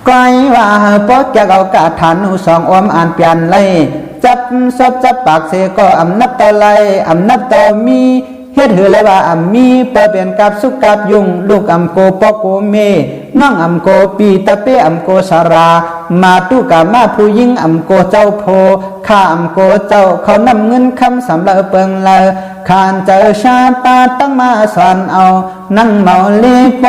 ก้อยว่าปอกแกเอากาฐานุสองอมอ่านเปลี่ยนไล่จับศพจับปากเสก็อำนับต่อไลอำนับต่อมีเฮ็ดหือเลยว่าอำมีเปเปลี่ยนกับสุกับยุงลูกอำโกปอโกเมน้องอำโกปีตะเปอำโกสารามาตุกามาผู้ยิ่งอำโกเจ้าโพข้าอำโกเจ้าเขานำเงินคำสำเร็จเปิงเลอขานเจอชาตาตั้งมาสอนเอานั่งเมาเลโป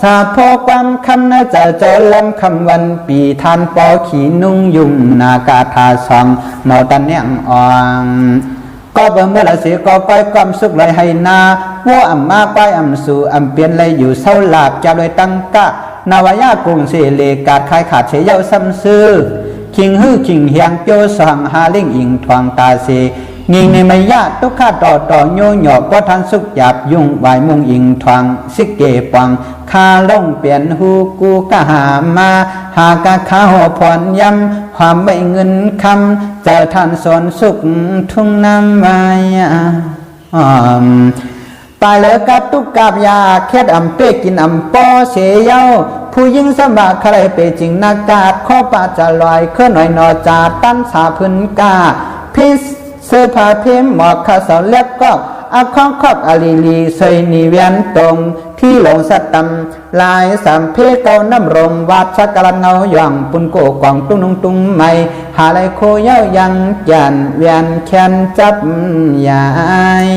สาโพความคำน่าจะเจอลำคำวันปีทานปอขี่นุ่งยุ่งนากาทาสองเนาตันเนียงอ่องก็เบิ่งเมื่อละเสียก็ไปความสุขเลยให้นาวัวอ่ำมาไปอ่ำสู่อ่ำเปลี่ยนเลยอยู่เศร้าหลาบจะโดยตั้งกะนาวายากรุงเสเลกาดคายขาดเสียเย้าซ้ำซื้อคิงฮื้อคิงเฮียงโจสังหาเล่งอิงทวงตาเสงิงในไมยะทุกข้าต่อโยหยอกก็ทันสุขหยาบยุ่งวายมุงอิงทวงสิเกปังคาล่องเปลี่ยนหูกูกะหามาหากะข้าหัวผ่อนย้ำความไม่เงินคำเจอท่านสอนสุขทุ่งน้ำมายาตายแล้วกับตุกกับยาแค่อำเป้กินอำปอเสียเย้าผู้ยิ่งสมัครใครไปจริงนากาศข้อปาจะลอยเคลื่อนหน่อยนอจาตั้นสาพื้นกาพิสเสื้อผ้าเพิ่มหมอกข้าเสาเล็บก็อาข้องครอบอาลีลีเสยนีเวียนตรงที่หลงสัตตำลายสามเพเกาน้ำรงวัดสักการเงาหย่องปุ่นโกกองตุ้งนุ่งตุ้งไม่หาไรโคเย้ายังยันเวียนแขนจับยาย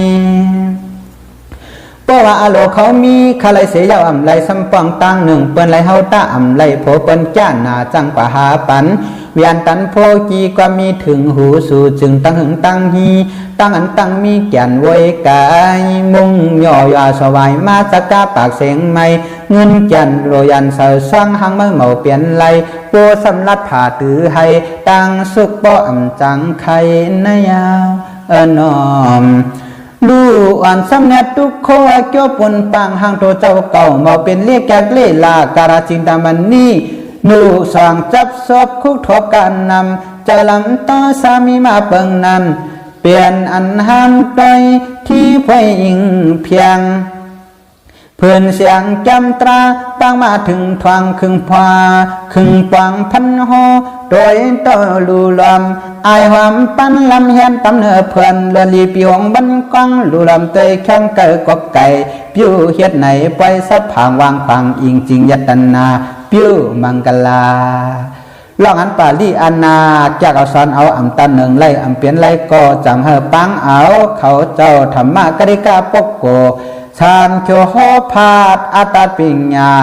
เพราะว่าอโลเขามีคาไลเสียยาวอำไลสัมปองตั้งหนึ่งเปิ้นไลเฮาตาอำไลโผเปิ้นจ้านาจังปะหาปันเวียนตันโพกีก็มีถึงหูสู่จึงตั้งหึงตั้งฮีตั้งอันตั้งมีแก่นไว้กายมุงย่อยาสวายมาสกาปากเสียงไม่เงินแก่นโรยันเสาสร้างหังเมื่อเหมาเปลี่ยนไลโปสำลัดผ่าตือให้ตั้งสุกป้ออำจังไข่นายานอมลูอ่อนสำเน็จทุกโคเกี่ยวปนปังหางโตเจ้าเก่ามาเป็นเรียกแกเล่ลาการจินตามันนี่นูสองจับศพคุกทบกันนำจะลำต่อสามีมาเปิงนั้นเปลี่ยนอันห้ามไปที่ไฟยิงเพียงเพื่อนเสียงจำตราตั้งมาถึงทางครึ่งพาครึ่งปวงพันหอโดยต่อลูลำอายหวามปันลำเฮียนตำเนื้อเพื่อนเลือลีปีหงบันกองลูลำเตยแข้งเกยกบไก่ปิ้วเฮ็ดไหนไปสับผางวางขวางอิงจริงยัตนาปิ้วมังกลาลองอันปาลีอานาจากเอาสอนเอาอำตันหนึ่งไล่อำเปลี่ยนไล่ก็จำเฮปังเอาเขาเจ้าธรรมะกริกาปกโกชานโคโหพาดอัตปิญญา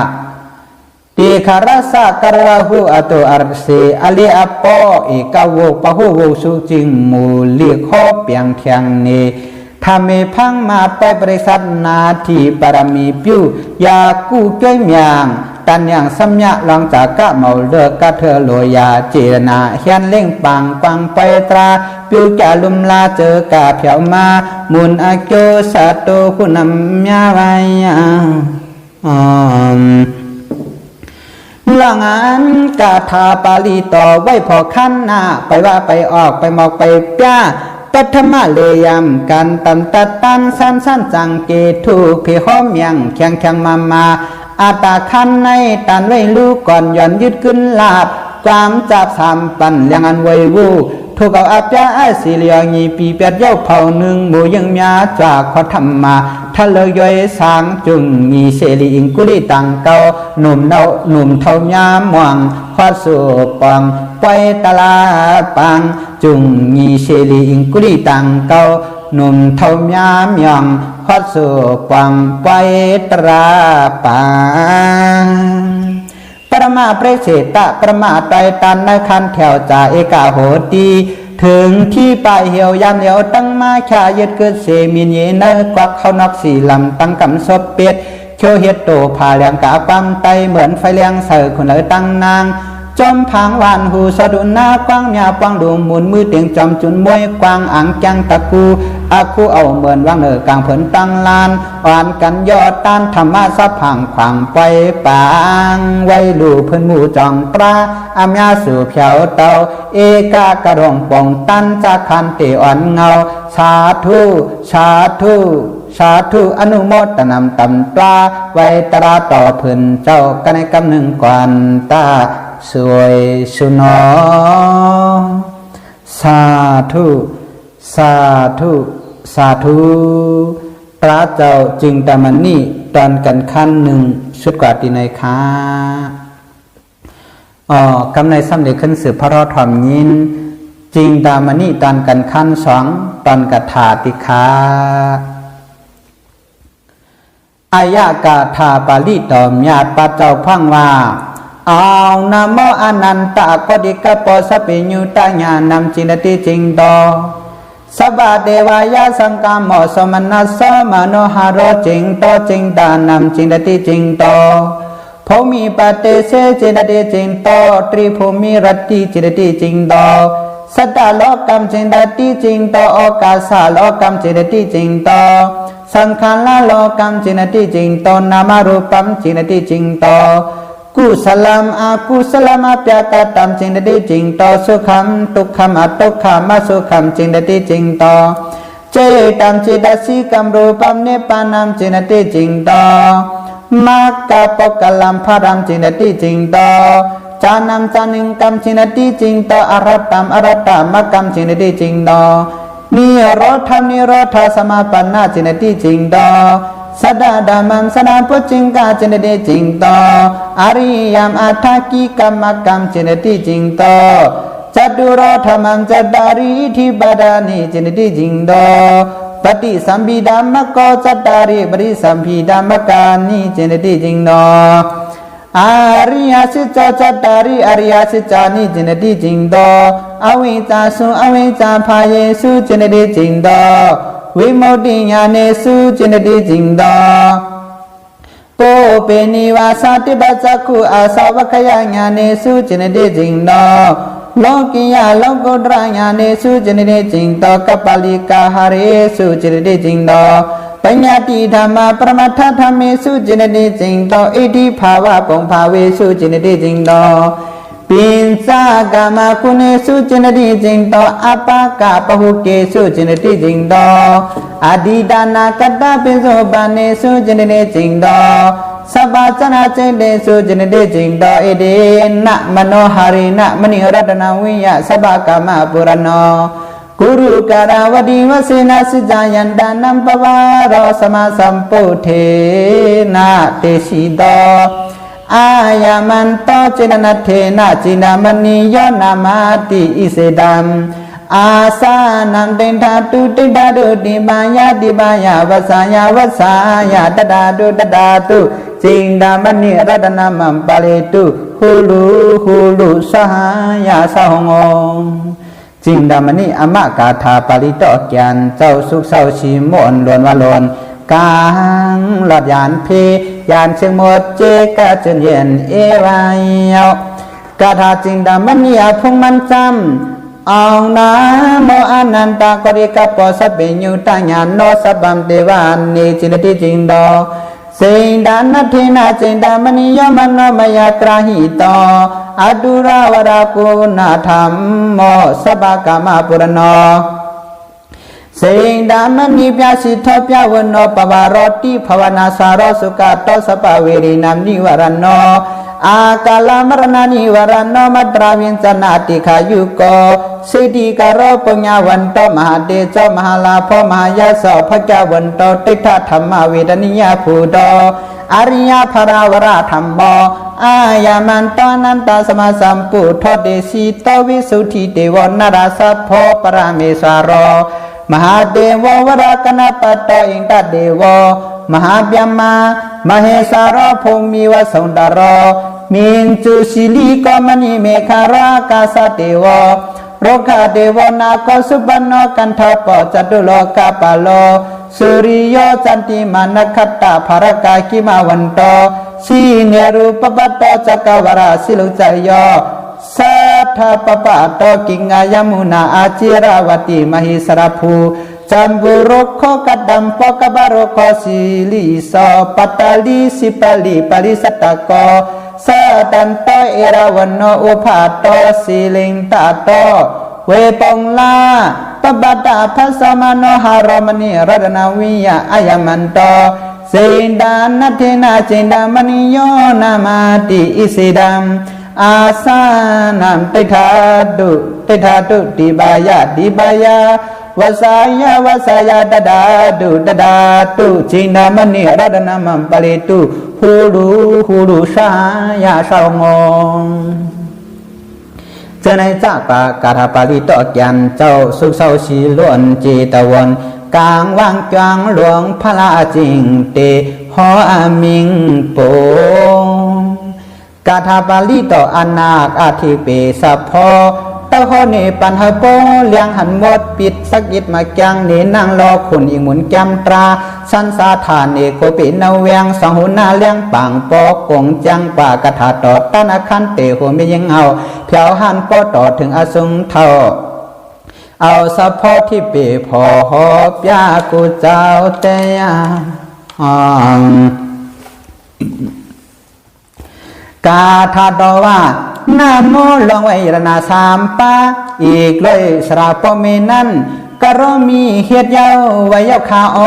ติคารสะกรหูอตุอารสีอลีอปอเอกาวปะหูวสุจิงมูลีขอเปียงเทียงเนทำให้พังมาไปบริษัทนาทีปรมีปิ้วยากู้จ้วยเมียงตันอย่างสัมยะลองจากกะเมาเลือกกะเธอโลยาเจรนาเฮียนเล่งปังกวังไปตราปิ้วจะลุมลาเจอกะเผียวมามุนอาโกสัตโตคุณนำยาไว้หลังอันกาถาปาลีต่อไว้พอขั้นหน้าไปว่าไปออกไปหมอกไปป้าปัทมาเลยำกันตันตัดตันสั้นจังเกถูกพี่ห้อมยังแข็งมาอาตาคันในตันไว้ลูกก่อนย่อนยึดขึ้นลาบความจับสามปันยังอันไว้วูถูกเอาอาจารย์สิเลียงีปีเปียดเย้าเผาหนึ่งหมู่ยังมีจากขอธรรมาทะเลยย่อยสางจุงมีเสลีอิงกุลีตังเกาหนุ่มเท่ายามม่วงควาสู่ปองไปตลาดปังจุงมีเสลีอิงกุลีตังเกา หนุ่มเท่ายามยองฮอดสู่ปังไปตราปังปรมาเปรเสตะปรมาไตตันในคันแถวจ่าเอกาโหตีถึงที่ป่าเหี่ยวยามเหลียวตั้งมาชายึดเกิดเสมีนเยนกวักเข้านอกสีลำตั้งกำศพเป็ดเขียวเฮ็ดโตผ่าเลียงกาปั๊มไตเหมือนไฟเลียงเสือคนเลยตั้งนางจอมพังวานหูสะดุนหน้ากว้างหยาปวางดูหมุนมือเตียงจอมจุนมวยกวางอ่างจังตะกูอาคูเอาเหมือนวางเนือกลางเผินตั้งลานอ่านกันยอดต้านธรรมะสับผังขวางไปปางไว้ลูเพิ่นหมู่จองตราอามยาสู่เพียวเตาเอกากระรองป่องตันจากคันเตอ่อนเงาสาธุสาธุสาธุอนุโมทนำตำตราไว้ตราต่อเพิ่นเจ้ากันในกำหนึ่งก่อนตาสวยสุนอสาธุสาธุสาธุพระเจ้าจึงตามันนี่ตอนกันขั้นหนึ่งชุดกว่าตีในค้ากำในซ้ำเด็กขึ้นสืบพระรอดถอมยินจริงตามันนี่ตอนกันขั้นสองตอนกัถาติคาอายากาธาปาลิตอมญาติปัจเจ้าพังว่าเอานะโมอนันตะโคดิกะปอสปิญุตญาณัมจินติจิงโตสัพพะเทวายาสังฆโมสมนัสสะมโนหะโรจิงโตจิงตานัมจินติจิงโตภูมิปเตเสจินติจิงโตตรีภูมิรัตติจินติจิงโตสัตตโลกัมจินติจิงโตโอกาสาโลกัมจินติจิงโตสังขารโลกัมจินติจิงโตนามารูปัมจินติจิงโตกุศลามอากุศลามปยากตัมจิงติจิงโตสุขัมทุกขัมอทุกขัมมาสุขัมจิงติจิงโตเจตัมจิตสิกัมรูปัมเนปานัมจิงติจิงโตมัคคะปกลัมภารัมจิงติจิงโตจานัมจานิงกัมจิงติจิงโตอรัตตัมอรัตตมัคคัมจิงติจิงโตนิโรธานิโรธาสมาปันนาจินติจิงโตสัดดาดามัมสนาปุจิงกาจินติจิงโตอริยามอัฏฐกิกัมมกัมจินติจิงโตจัตุโรธรรมัมจัตตาริอิทธิบาดานิจินติจิงโตปฏิสัมภิดามโกจัตตาริปฏิสัมภิดามกานิจินติจิงโตอาริยสิจจัตตาริอริยสิจานิจินติจิงโตอวิจจาสุอวิจจาภาเยสุจินติจิงโตวิมุตติญาณสุจินติจิงโตโกเปนิวาสติปัจจคุอาสาวกยญาณสุจินติจิงโตโลกิยาโลกุตระญาณสุจินติจิงโตกัปปลิกาหาริสุจินติจิงโตปัญญาติธรรมะปรมัตถธรรมิสุจินติจิงโตอิทธิภาวะปงภาเวสุจินติจิงโตปินสากามาคุเนสุจินติจิงโตอปากาปหุเกสุจินติจิงโตอดีดานาคตปิโสปาเนสุจินติจิงโตสัพพะจนะเจเตสุจินติจิงโตเอเดนะมโนหารินะมณิรัตนาวิยะสัพพะกามะปุรโนกุรุการาวดีวเสนาสิจายันดานัมปวารสมาสัมปุเทนะเตชิโตอายามันโตจินนัทเทนะจินามณีโยนามาติอิเสดัมอาสานัมเตนทาตุติดาดุติบายาติบายาวัสายาวัสายาตดาดุตดาตุจินดามณีรัตนามัมปะเลตุฮูลุสหายาสหงงจิงดามณีอมะกาธาปาริโตแกนเจ้าสุขเศร้าชีมวนลวนวลนกางหลอดยานเพยานเชียงหมดเจกะจนเย็นเอวายกาธาจิงดามณีอาพุงมันจำเอานาโมอนันตาโคดิกะปอสัพเพญุตญาณโนสัพพัมเทวานิจินติจิงโตเสดานัทเทนะจินดามณียมโนมยากราหิโตอดุราวรากุณธรรมโมสัพพะกามะปุรโนเสดามณีปยาสิทธปยาวนโนปวารติภาวนาสารสุขโตสัพพะเวรินัมนิวรโนอากาลามรณานิวรโนมัตราวินจนาติขายุโกสิทธิการโปัญญาวันโตมหาเดชมหาลาภมหายาสภะกะวันโตติฏฐธรรมเวดนิยภูโตอริยภราวราธรรมโมอายามันตอนันตสมาสัมปุทธเดสิตวิสุทธิเทวนาราสัพพปราเมสวโร มหาเดววรากนปตออิงตเดวมหาဗျามามเหสารภูมิวสงดารมินจุศิลีกมณีเมฆารากาสเทวโรคาเดวนาโคสุปันโนกันทปจตุโลกาปาโลสุริโยจันติมานคัตตาภารกาคิมาวันโตสีเนรูปปัตโตจักวราสิลุจโยสัทธปปะโตกิงายมุนาอาจิราวติมหิสรภูจัมบุรุโคกัดดัมปกบารุโคสิลิโสปัตตาลิสิปลิปริสัตตะโกสะดันโตเอราวันโนอุปาโตสิลิงตาโตเวปงลาปบัตตาภัสมโนหารมณีรัตนาวิยะอายมันโตเสดานัทนาเจดามณีโยนามาติอิสิดัมอาสานัมติธาตุติบายะดิบายาวสายาดาดาตุจินามณีรัตนามัมปะลิตุฮูรุชายาชาวงงจะในจากปากาถาปาลิตอกยันเจ้าสุขเศร้าชีล้วนจีตะวันกลางว่างกลางหลวงพระลาจิงเตหออามิงโปกาถาปาลิตออนาคอาทิเปสะพอเต้าข้อเนปันหะโปเลี้ยงหันหมดปิดสักยิดมาแกงเนนางรอขุนอีหมุนแกมตราสันสาฐานเอกโคปินาเวียงสองหุนาเลี้ยงปังปอกงจังป่ากระถาตอดต้นอาคันเตหัวไม่ยังเอาเพียวหันปอต่อถึงอสุงเท่าเอาสะพอที่เปพอหอบยากูเจ้าเตยกาถาดอว่านาโมลองไว้รนาสามปาอีกเลยสราปเมนั้นกะรมีเฮ็ดเย้าไว้เย้าคาอ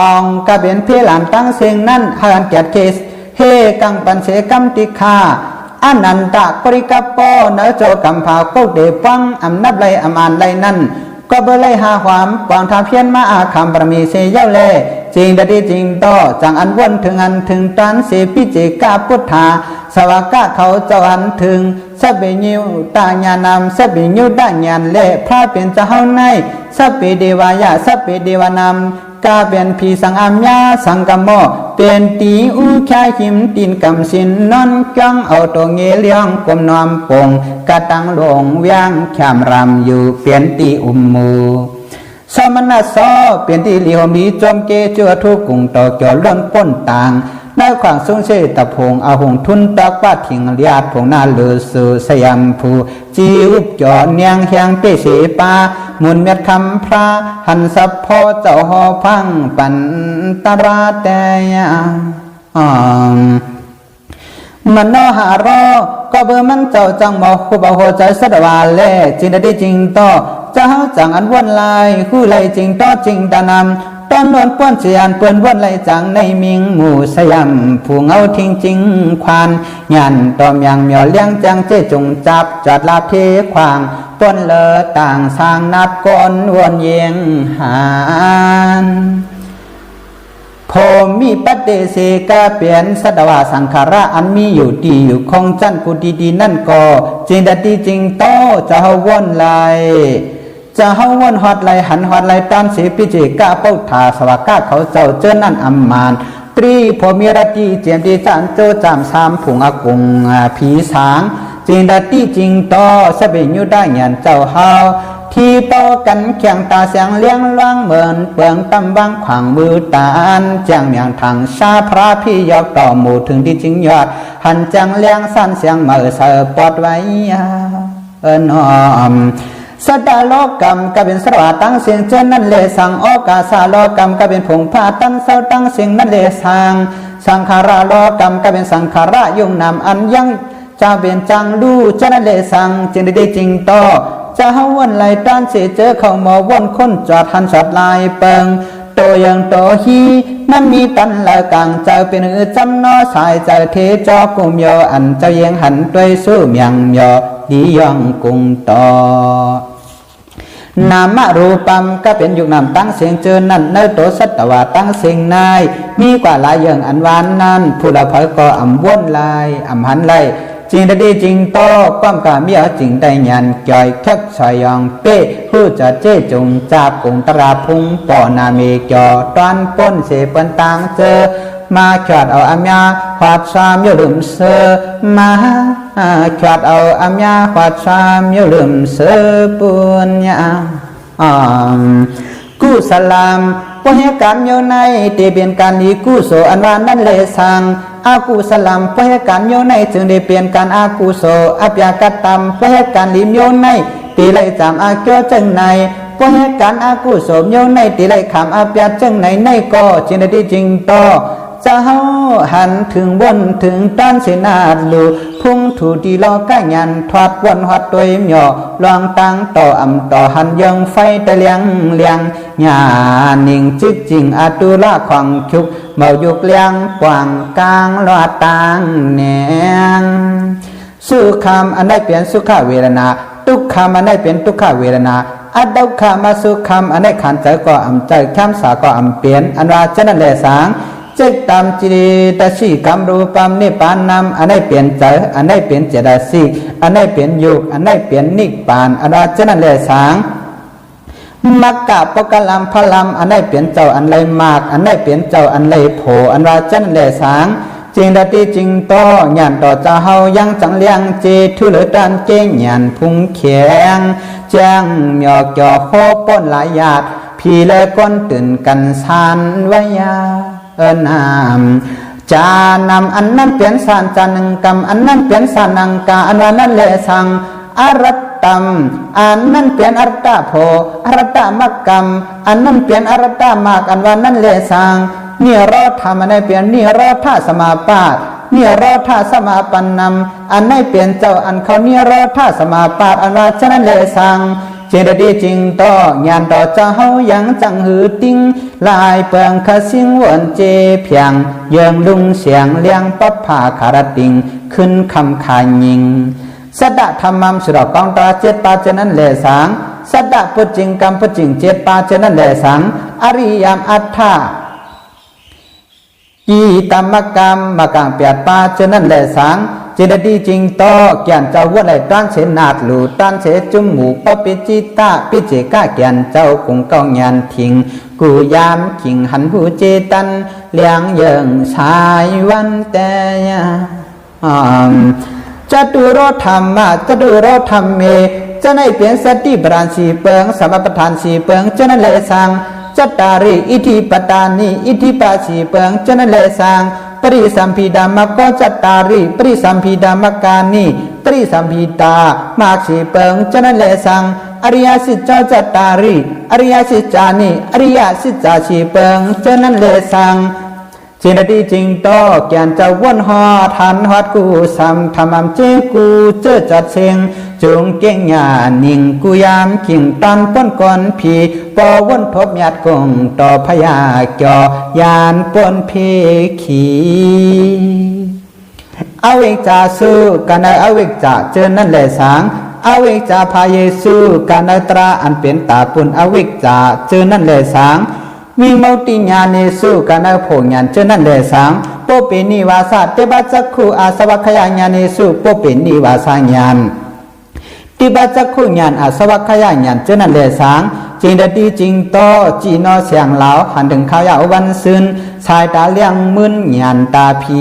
องกะเบ็นเพลานตั้งเสียงนั้นหานเกียรติเคสเฮกังปันเสกัมติคาอนันตะปริกัปปเนโจกัมภาโกเดปังอำนับไลอมานไลนั้นก็เบไลหาความปางทาเพียนมาอาคำประมีเสเย้าแลจริงดดีจริงต่อจังอันวนถึงอันถึงตันเสปิเจกาพุทธาสวากะเขาเจ้าอันถึงสับเบญิวตาญานามสับเบญิวตาญานเล่พระเป็นเจ้าเฮาในสับเปเดวายะสับเปเดวานามกาเป็นพีสังอามยาสังกมโมเป็นตีอุชาหิมตินกำสินนอนจังเอาตัวเงเลี้ยงกลมนอมปงกะตังหลงเวียงขามรำอยู่เปลี่ยนตีอุมมูสมณะโสเปลี่ยนตีเหลียวมีจอมเกจัวทุกกุงต่อเกี่ยวล้นป้นต่างในขวางสุงเชตะพงอาหงทุนตักว่าถิงเลียดพงนาเลือสูสยามภูจีอุบจอเนียงเฮียงเปเสปามุนเม็ดคำพระหันสัพพอเจ้าหอพังปันตราเตยมโนหารอก็เบอร์มันเจ้าจังหมอคูบาโหใจสดวาเล่จริงได้จริงต่อเจ้าจังอันวนลายคู่ไลจริงต่อจริงตานำต้นนวลป้วนเจียนเปื้อนวนไลจังในมิงหมู่สยามผู้เงาทิ้งจริงควานยันตอมยังเมียวเลี้ยงจังเจจงจับจอดลาเทควางป้นเลอต่างสร้างนับก้นวนเยียงหานโพมีปัตเตเสกาเปลี่ยนสดวาสังขาระอันมีอยู่ดีอยู่คงจันกุดีนั่นก็จริงดัดดีจริงโตจะเฮาวนไลจะเฮาวนฮอดไลหันฮอดไลตามเสปิเจกาเป้าถาสวากาเขาเจ้าเจอนั่นอัมมานตรีโพมีรตีเจียมดีจันโจจามสามผุงอากงผีสางจริงดัดดีจริงโตสเบญยุได้ยันเจ้าเฮาที่โตกันเคียงตาเสียงเลี้ยงล่างเหมือนเปลืองตำบังขวางมือตาอันจังอย่างทางชาพระพี่ยอกต่อหมู่ถึงที่จริงยอดหันจังเลี้ยงสั้นเสียงเมื่อเสอปอดไว้นอมสดาโลกรรมก็เป็นสระตั้งเสียงเจนนั่นเลสังโอกาสาโลกรรมก็เป็นผงผ้าตั้งเสาตั้งเสียงนั่นเลสังขาราโลกรรมก็เป็นสังขาระยุ่งนำอันยังเจ้าเบียนจังลู่เจนนั่นเลสังจึงได้จริงต่อจะเฮาวนไหลต้านเสียเจอเข้าหมอวนคนจอดหันจอดลายเปิงโตยังโตฮีมันมีตันละกังเจ้าเป็นจำนอสายเจ้าเทจอกุมยออันเจ้าเยียงหันด้วยสู้เมียงยอดียองกุงต่อนามรูปัมก็เป็นยุคนามตั้งเสียงเจอนั่นเนโตสัตวาตั้งเสียงนายมีกว่าหลายอย่างอันวานนั้นผู้ละเพอก็อ่ำวนลายอ่ำหันไล จริงได้จริงโตความกาเมียจริงได้ยันจ่อยคักชอยองเป้ผู้จะเจจงจับกุงตราพุงปอนาเมจอตอนป้นเสปนต่างเจอมาขวดเอาอเมียขวดสามยลืมเสอมาขวดเอาอเมียขวดสามยลืมเสอปุญญากุศลามปะเหตุการณ์อยู่ในเตเบียนการนี้กุศลอันว่านั้นเลสังอากุศลามปะเหตุการณ์อยู่ในจึงได้เปลี่ยนการอากุศลอัพยากตมปะเหตุการณ์ลิมอยู่ในตีเลยจำอาเกี่ยวจังในปะเหตุการณ์อากุศลอยู่ในตีเลยคำอัพยาจังในก็จริงได้จริงต่อจะเฮาหันถึงบนถึงต้านเสนาลูพุ่งถูดีลอก้ายันทอดวนหัดตัวหย่อลองตั้งต่ออำต่อหันยังไฟตะเลียงหญ้านิ่งจิกจริงอาตุละของชุกเมายุกเลียงกว่างกลางลอดตางแนงสุขามอันได้เปลี่ยนสุขเวทนาทุกขามอันได้เปลี่ยนทุกขเวทนาอัดดุขามาสุขามอันได้ขันใจก็อำใจข้ามสาก็อำเปลี่ยนอันว่าจะนั่นแหละสางจิตตามจิตสีกรรมรูปามนิพพานนำอันไหนเปลี่ยนใจอันไหนเปลี่ยนเจตสิกอันไหนเปลี่ยนยุกอันไหนเปลี่ยนนิพพานอันว่าจะนั่นแหละสางมักกะปกลัมพลัมอันไหนเปลี่ยนเจ้าอันไรมากอันไหนเปลี่ยนเจ้าอันไรโผอันว่าจะนั่นแหละสางจริงดัติจริงโตหยันต่อจะเฮายังจังเลียงเจทุเลดันเจงหยันพุงเขียงแจ้งหยอกจ่อโคป้นหลายหยาดพี่และก้นตื่นกันสานไว้ยานามจานำอันนั้นเปลี่ยนสานจานังกรรมอันนั้นเปลี่ยนสานังกาอันนั้นแหละสังอรัตตัมอันนั้นเปลี่ยนอรัตตาโพอรัตตมักกรรมอันนั้นเปลี่ยนอรัตตามากอันว่านั้นแหละสังนิโรธามันได้เปลี่ยนนิโรธาสมาปาตนิโรธาสมาปันนำอันได้เปลี่ยนเจ้าอันเขานิโรธาสมาปาตอันว่าฉะนั้นแหละสังเจตดีจริงต่อยานต่อเจ้าเฮายังจังหือติ้งลายเปิงคสิงวนเจเพียงเยิงลุงเสียงเลี้ยงปับผ่าคารติงขึ้นคำขายยิงสัดดะธรรมัมสุดกองตาเจตปาเจนั้นแหล่สังสัดดะพุจิงกรรมพุจิงเจตปาเจนั้นแหล่สังอริยามอัฏฐากีตามกรรมมะกังเปียดปาเจนั้นแหล่สังเจตดีจริงต่อแก่นเจ้าวัวไหลต้านเสนาดหลูต้านเสจุมหมูปปิจิตาปิเจก้าแก่นเจ้าคงเก้ายันทิ้งกูยามขิงหันหูเจตันเลี้ยงเยิงชายวันแต่ยาจตุโรธรรมะจตุโรธรรมเมจะได้เปลี่ยนสติปราณสีเปิงสมปทานสีเปิงจะนั่นแหละสังจัตตาริอิทิปตานิอิทิปัสสีเปิงจะนั่นแหละสังปริสัมพีดามก็จัตตาริปริสัมพีดามกานิปริสัมพีตามากสีเปิงจะนั่นแหละสังอริยสิจจจัตตาริอริยสิจานิอริยสิจจาสีเปิงจะนั่นแหละสังจริงดีจริงต่อแก่นจะวนหอทันฮอดกูซ้ำทำอำเจกูเจอจัดเสียงจงเก่งหยานิ่งกูยามขิงตันป้นก่อนผีปอวนทบหยาดกงต่อพยาจอยานป้นเพขีเอาเวกจ่าสู้กันเอาเวกจ่าเจอนั่นแหละสางเอาเวกจ่าพาเยซูกันตราอันเป็นตาปุ่นเอาเวกจ่าเจอนั่นแหละสางมีมุติญาณสู้กันเอาโผญาณเจนั่นแหละสังโปเป็นนิวาสะเตบัจักขุอาสวัคยญาณสู้โปเป็นนิวาสญาณติบัจักขุญาณอาสวัคยญาณเจนั่นแหละสังจริงดีจริงโตจีนอเสียงเหลาหันถึงข้าวยาววันซึนชายตาเลี้ยงมึนญาณตาผี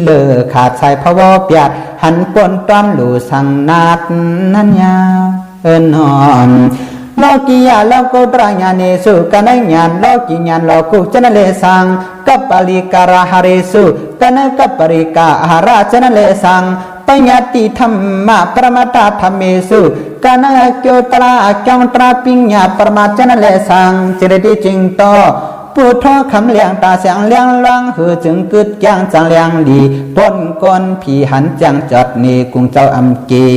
เลอขาดชายพะวอเปียดหันปนต้อนหลู่สังนาดนั่นยาวนอนโลกิยาโลกุตระญาณสุกันในญาณโลกิญาณโลกุจนะเลสังกัปปลิการาหาริสุกันในกัปปริกาอาหาราจนะเลสังปัญญาติธรรมะปรมัตถธรรมเมสุกันในเกียวตระเกียวตระปิญญาปรมาจนะเลสังเจริญจริงโตปุถะคำเลี้ยงตาเสียงเลี้ยงลังหือจึงกึดย่างจังเลี้ยงดีปนก้นผีหันจังจัดนีกุงเจ้าอัมกี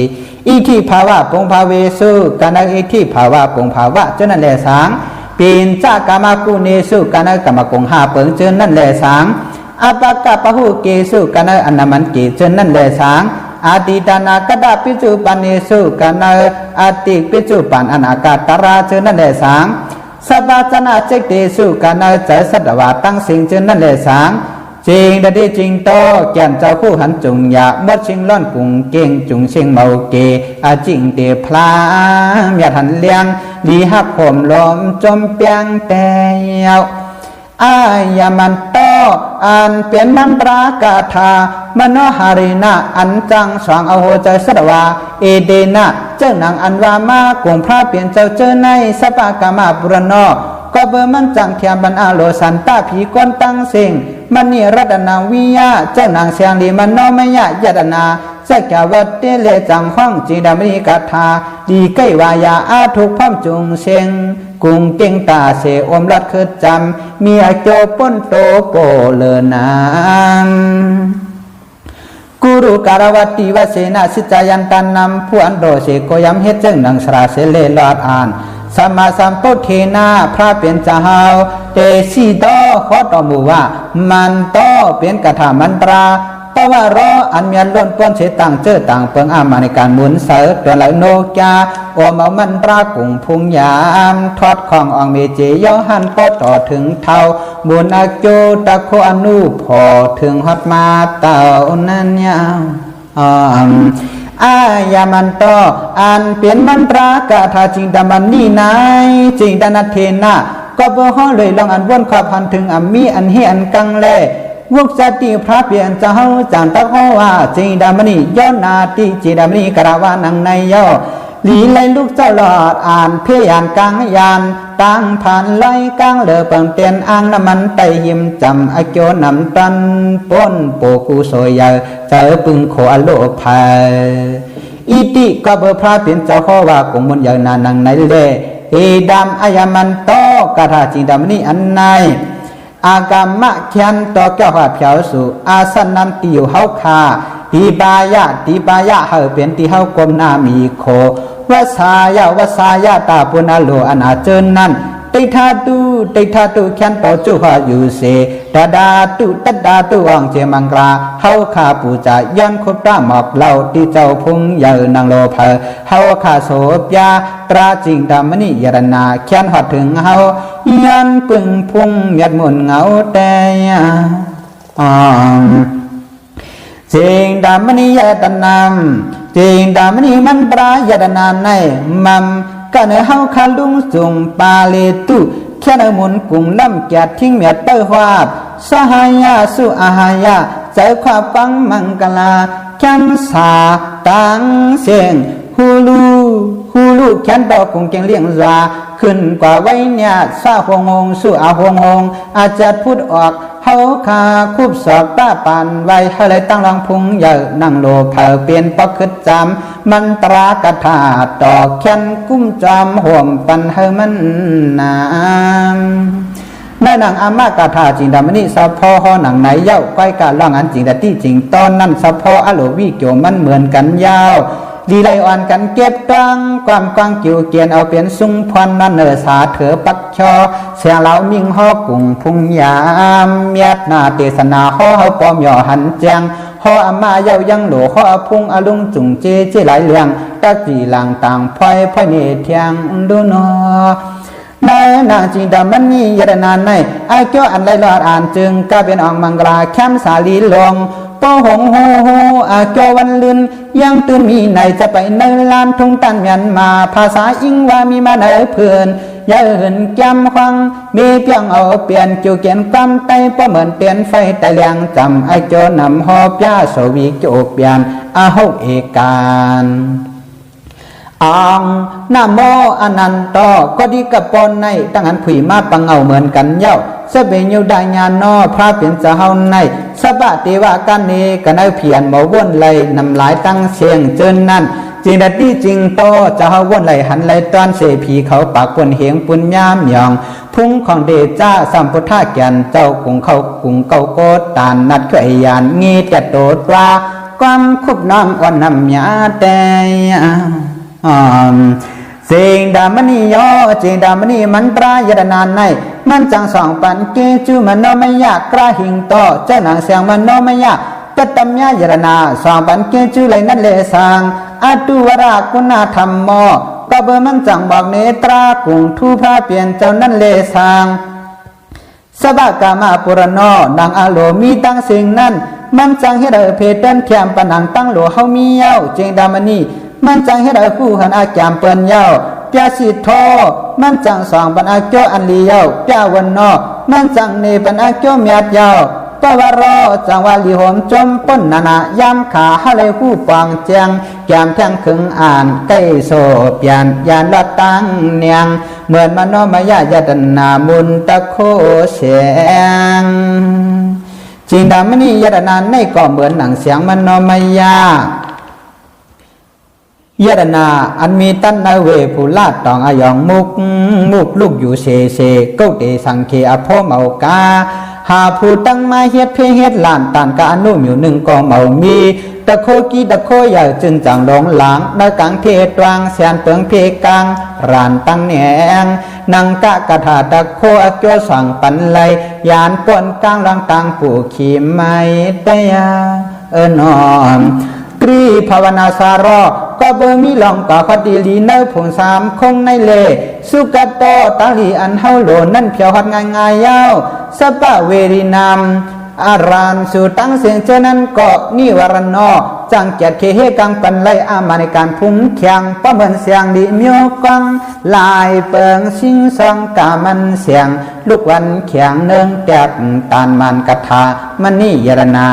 อิทิภาวะปงภาเวสุกันอิทิภาวะปงภาวะเจนั่นแหละสังปีนจากามากุเนสุกันกามกงหาเปิงเจนั่นแหละสังอปะกะปะหุเกสุกันอนามันเกเจนั่นแหละสังอาติดานากดาปิจุปันเนสุกันอาติปิจุปันอนาคาตราเจนั่นแหละสังสัพพะจนะเจกเตสุกันใจสัตวะตั้งสิงเจนั่นแหละสังเจ ริงได้จริงโตแก่นเจ้าคู่หันจุงอยากมดชิงล้อนกุงเก่งจุงเชิงเมาเกอาจิงเตพลามอย่าทันเลี้ยงดีหักผมลมจมเปียงแต่เยาอายามันโตอันเปลี่ยนมันปรากาธามโนหารินะอันจังสว่างเอาหัวใจสดวาเอเดนะเจ้านางอันวามากงพระเปลี่ยนเจ้าเจอในสปากามาปุรโนก็เบอร์มันจังเทียมบันอาโลสันตาผีก้นตั้งเสียงมันนี่รัตนาวิยาเจ้านางเสียงลีมันโนมยะยะดนาเจ้าแก่วัดเตเลจังห้องจีดามริกาธาดีใกล้วายาอาทุกพร้อมจุงเสียงกุงเก่งตาเสอมรัดคือจำมีอาโจป้นโตโปเลนามกุรุการวัติวเสนาสิจายันตันนำผู้อันโดเสโกยำเฮ็ดจึงนังสราเสเลลอดอ่านสัมมาสัมพุทเทนาพระเป็นเจ้าเตสีโตขอต่อมูว่ามันโตเป็นกถามันตราตะว่ารออันเมียนล้นป้นเสต่างเจอต่างเปิงอามาในการหมุนเสอตัวไหลโนกาโอมามันตรากุงพุงยามทอดขององเมเจยอหันปอต่อถึงเท่าบุญอาโจตะโคอนุพอถึงฮอดมาเต่านั้นยาวอายามันโตอันเปลี่ยนมันตรากาธาจริงดามันนี่นายจริงดานาเทนะก็บ่ฮ้อเลยลองอันวนความพันถึงอัมมีอันเฮอันกังแลวุกจติพระเปลี่ยนเจ้าจางตะฮ้อว่าจริงดามณีย้อนนาติจิดามณีกระวานังในย่อหลีไลลูกเจ้าหลอดอ่านเพียานกลางยานตั้งผ่านไล่กลางเหลือเปิงเตียนอ่างน้ำมันไตหิมจำอโจนำตันป้นโปกูโซยเจอปึงโคอโลภายอิติก็เบอพระเปลี่ยนเจ้าข้อว่ากุมมุนยานานังในเลเอดามอายามันโตกะทาจิงดามณีอันในอากามะเขียนต่อเจ้าว่าเพียวสุอาสนันติอยู่เฮาคาดีบายะเฮาเป็นที่เฮากลมนามีโควสายะตาปุนาโลอนาเจนนั้นติทาตุเขียนต่อจุหาอยู่เสดาดาตุอ่องเจมังกลาเฮาคาปูจาย้อนคบตาหมอกเหล่าที่เจ้าพุงเยนางโลภเฮาคาโสปยาตราจิงดามณียรนาเขียนหอดถึงเฮายันปึงพุงยัดมุนเงาแต่จิงดามณียตนามจิงดามณีมันปรายตนามในมัมกันเฮาคาลุงจุงปาเลตุแค่นมุนกุงล่ำแกดทิ้งเมียดเตอร์วาบสหายาสุอาหายาใจความฟังมังกลาแค้นสาตังเสียงฮูลูแค้นดอกกุงเกียงเลี้ยงซาขึ้นกว่าไว้เนี่ยซาหงงสุอาหงงอาจจะพูดออกเฮาคาคุบสอบตาปานไว้ให้เลยตั้งรองพุงเยอะนั่งโลเผาเปลี่ยนปอกขึ้นจำมันตรากระถาต่อแค้นกุ้มจำห่วมปันเฮมันนามในหนังอามากาธาจิงดามณีสะพอหอหนังไหนเย้าก้อยกาล่องอันจริงแต่ที่จริงตอนนั้นสะพออโลวิเกี่ยวมันเหมือนกันยาวดีไลอ่อนกันเก็บกลางความกว้างกิ่วเกียนเอาเปลี่ยนสุ่งพรนั่นเนอสาเถอปักชอเสียงเหล่ามิ่งฮอกุ่งพุงยามเมียดนาเตสนาฮอเฮาปอมหย่อหันแจงฮออามาเย้ายังโหลฮอพุงอลุงจุงเจหลายเลียงตะจีหลังต่างพลอยเนเทียงดูนอได้นางจิงดามันนี่ยรนานในไอเกี่ยวอันไรลอดอ่านจึงกาเป็นอองมังกลาแคมสาลีลงปอหงโฮอาเกี่ยววันลืนยังตื่นมีไหนจะไปในลานทุ่งตันเมียนมาภาษาอิงว่ามีมาไหนเพื่อนอย่าเหินแก้มควังมีเพียงเอาเปลี่ยนเกี่ยวเกียนความไตป้อเหมือนเปลี่ยนไฟแต่เลียงจำไอเกี่ยวนำหอบยาสวีโจกเปลี่ยนอาหกเอกานนะโมอนันโตก็ดีกับปนในตั้งอันผุยมาปังเอาเหมือนกันเย้าสเบญยุดายานนอพระเปลี่ยนจะเฮาในสบะเทวากันนี้กันเอาเพียนหมอวนไหลนำหลายตั้งเสียงเจินนั่นจริงดัดที่จริงโตจะเฮาวนไหลหันไหลตอนเสพีเขาปากปนเหงปุญญามหยองพุ่งของเดจ้าสัมพุทธาแก่นเจ้ากุงเขากุงเกาโกตานนัดเขยยานงีแต่โตตราความคุบน้อมอ่อนนำยาแต่สิงดามณีโยจิงดามณีมันตรายรนานในมันจังสองปันเกจูมันโนมยากระหิงโตเจ้านางเสียงมันโนมยากัตตมยายรนาสองปันเกจูเลยนั่นเลสังอตุวราคุณธรรมโมก็เบอมันจังบอกเนตรากุงทูพระเปลี่ยนเจ้านั่นเลสัง สบากามาปุรโนนางอาโลมีตั้งสิ่งนั้นมันจังให้เราเพเดินแคมปนังตั้งโลเฮามีเย้าเจงดามณีมันจังให้เราคู่หันอาจามเปิ้นเย้าเปียสิทอมันจังสองปันอาเจ้าอันลีเย้าเปียวันนอมันจังเนปันอาเจ้าเมียดเย้าปวารอจังว่าลีหอมจมป้นนานายามขาฮะเลยคู่ปางแจงแก้มแทงขึงอ่านใกล้โซเปียนยานละตังเนียงเหมือนมโนมายายตนามุนตะโคเสียงจริงดามณียตนาในก็เหมือนหนังเสียงมโนมายายตนาอันมีตั้นนาเวผู้ลาดตองอยองมุกลูกอยู่เสเก้าเตสังเคอโพเมากาหาผู้ตั้งมาเฮ็ดเพเฮ็ดลานตานกาอนุมิวหนึ่งก็เมามีตะโคกีตะโคใหญ่จึงจังลงหลังในกังเพตวางแสนเปิงเพกังรานตั้งแหนงนังกะกะถาตะโคอเกยวสั่งปันไลยานป่นกลางลังตังผู้ขี่ไม่ได้ยานอนกรีภาวนาสารอก็เบอร์มีลองก่อคดีลีเนอผงสามคงในเลสุกัตโตตาลีอันเฮาโหลนั่นเพียวหัดง่ายยาวสปะเวรีนามอารานสู่ตั้งเสียงเจนั้นก็นิวรณอจังเกียรติเคเฮกังปันไลอามาในการพุ่งเขียงประเมินเสียงดีมีกังลายเปิงสิงสังกามันเสียงลูกวันเขียงเนืองแตกตานมันกถามณียรนา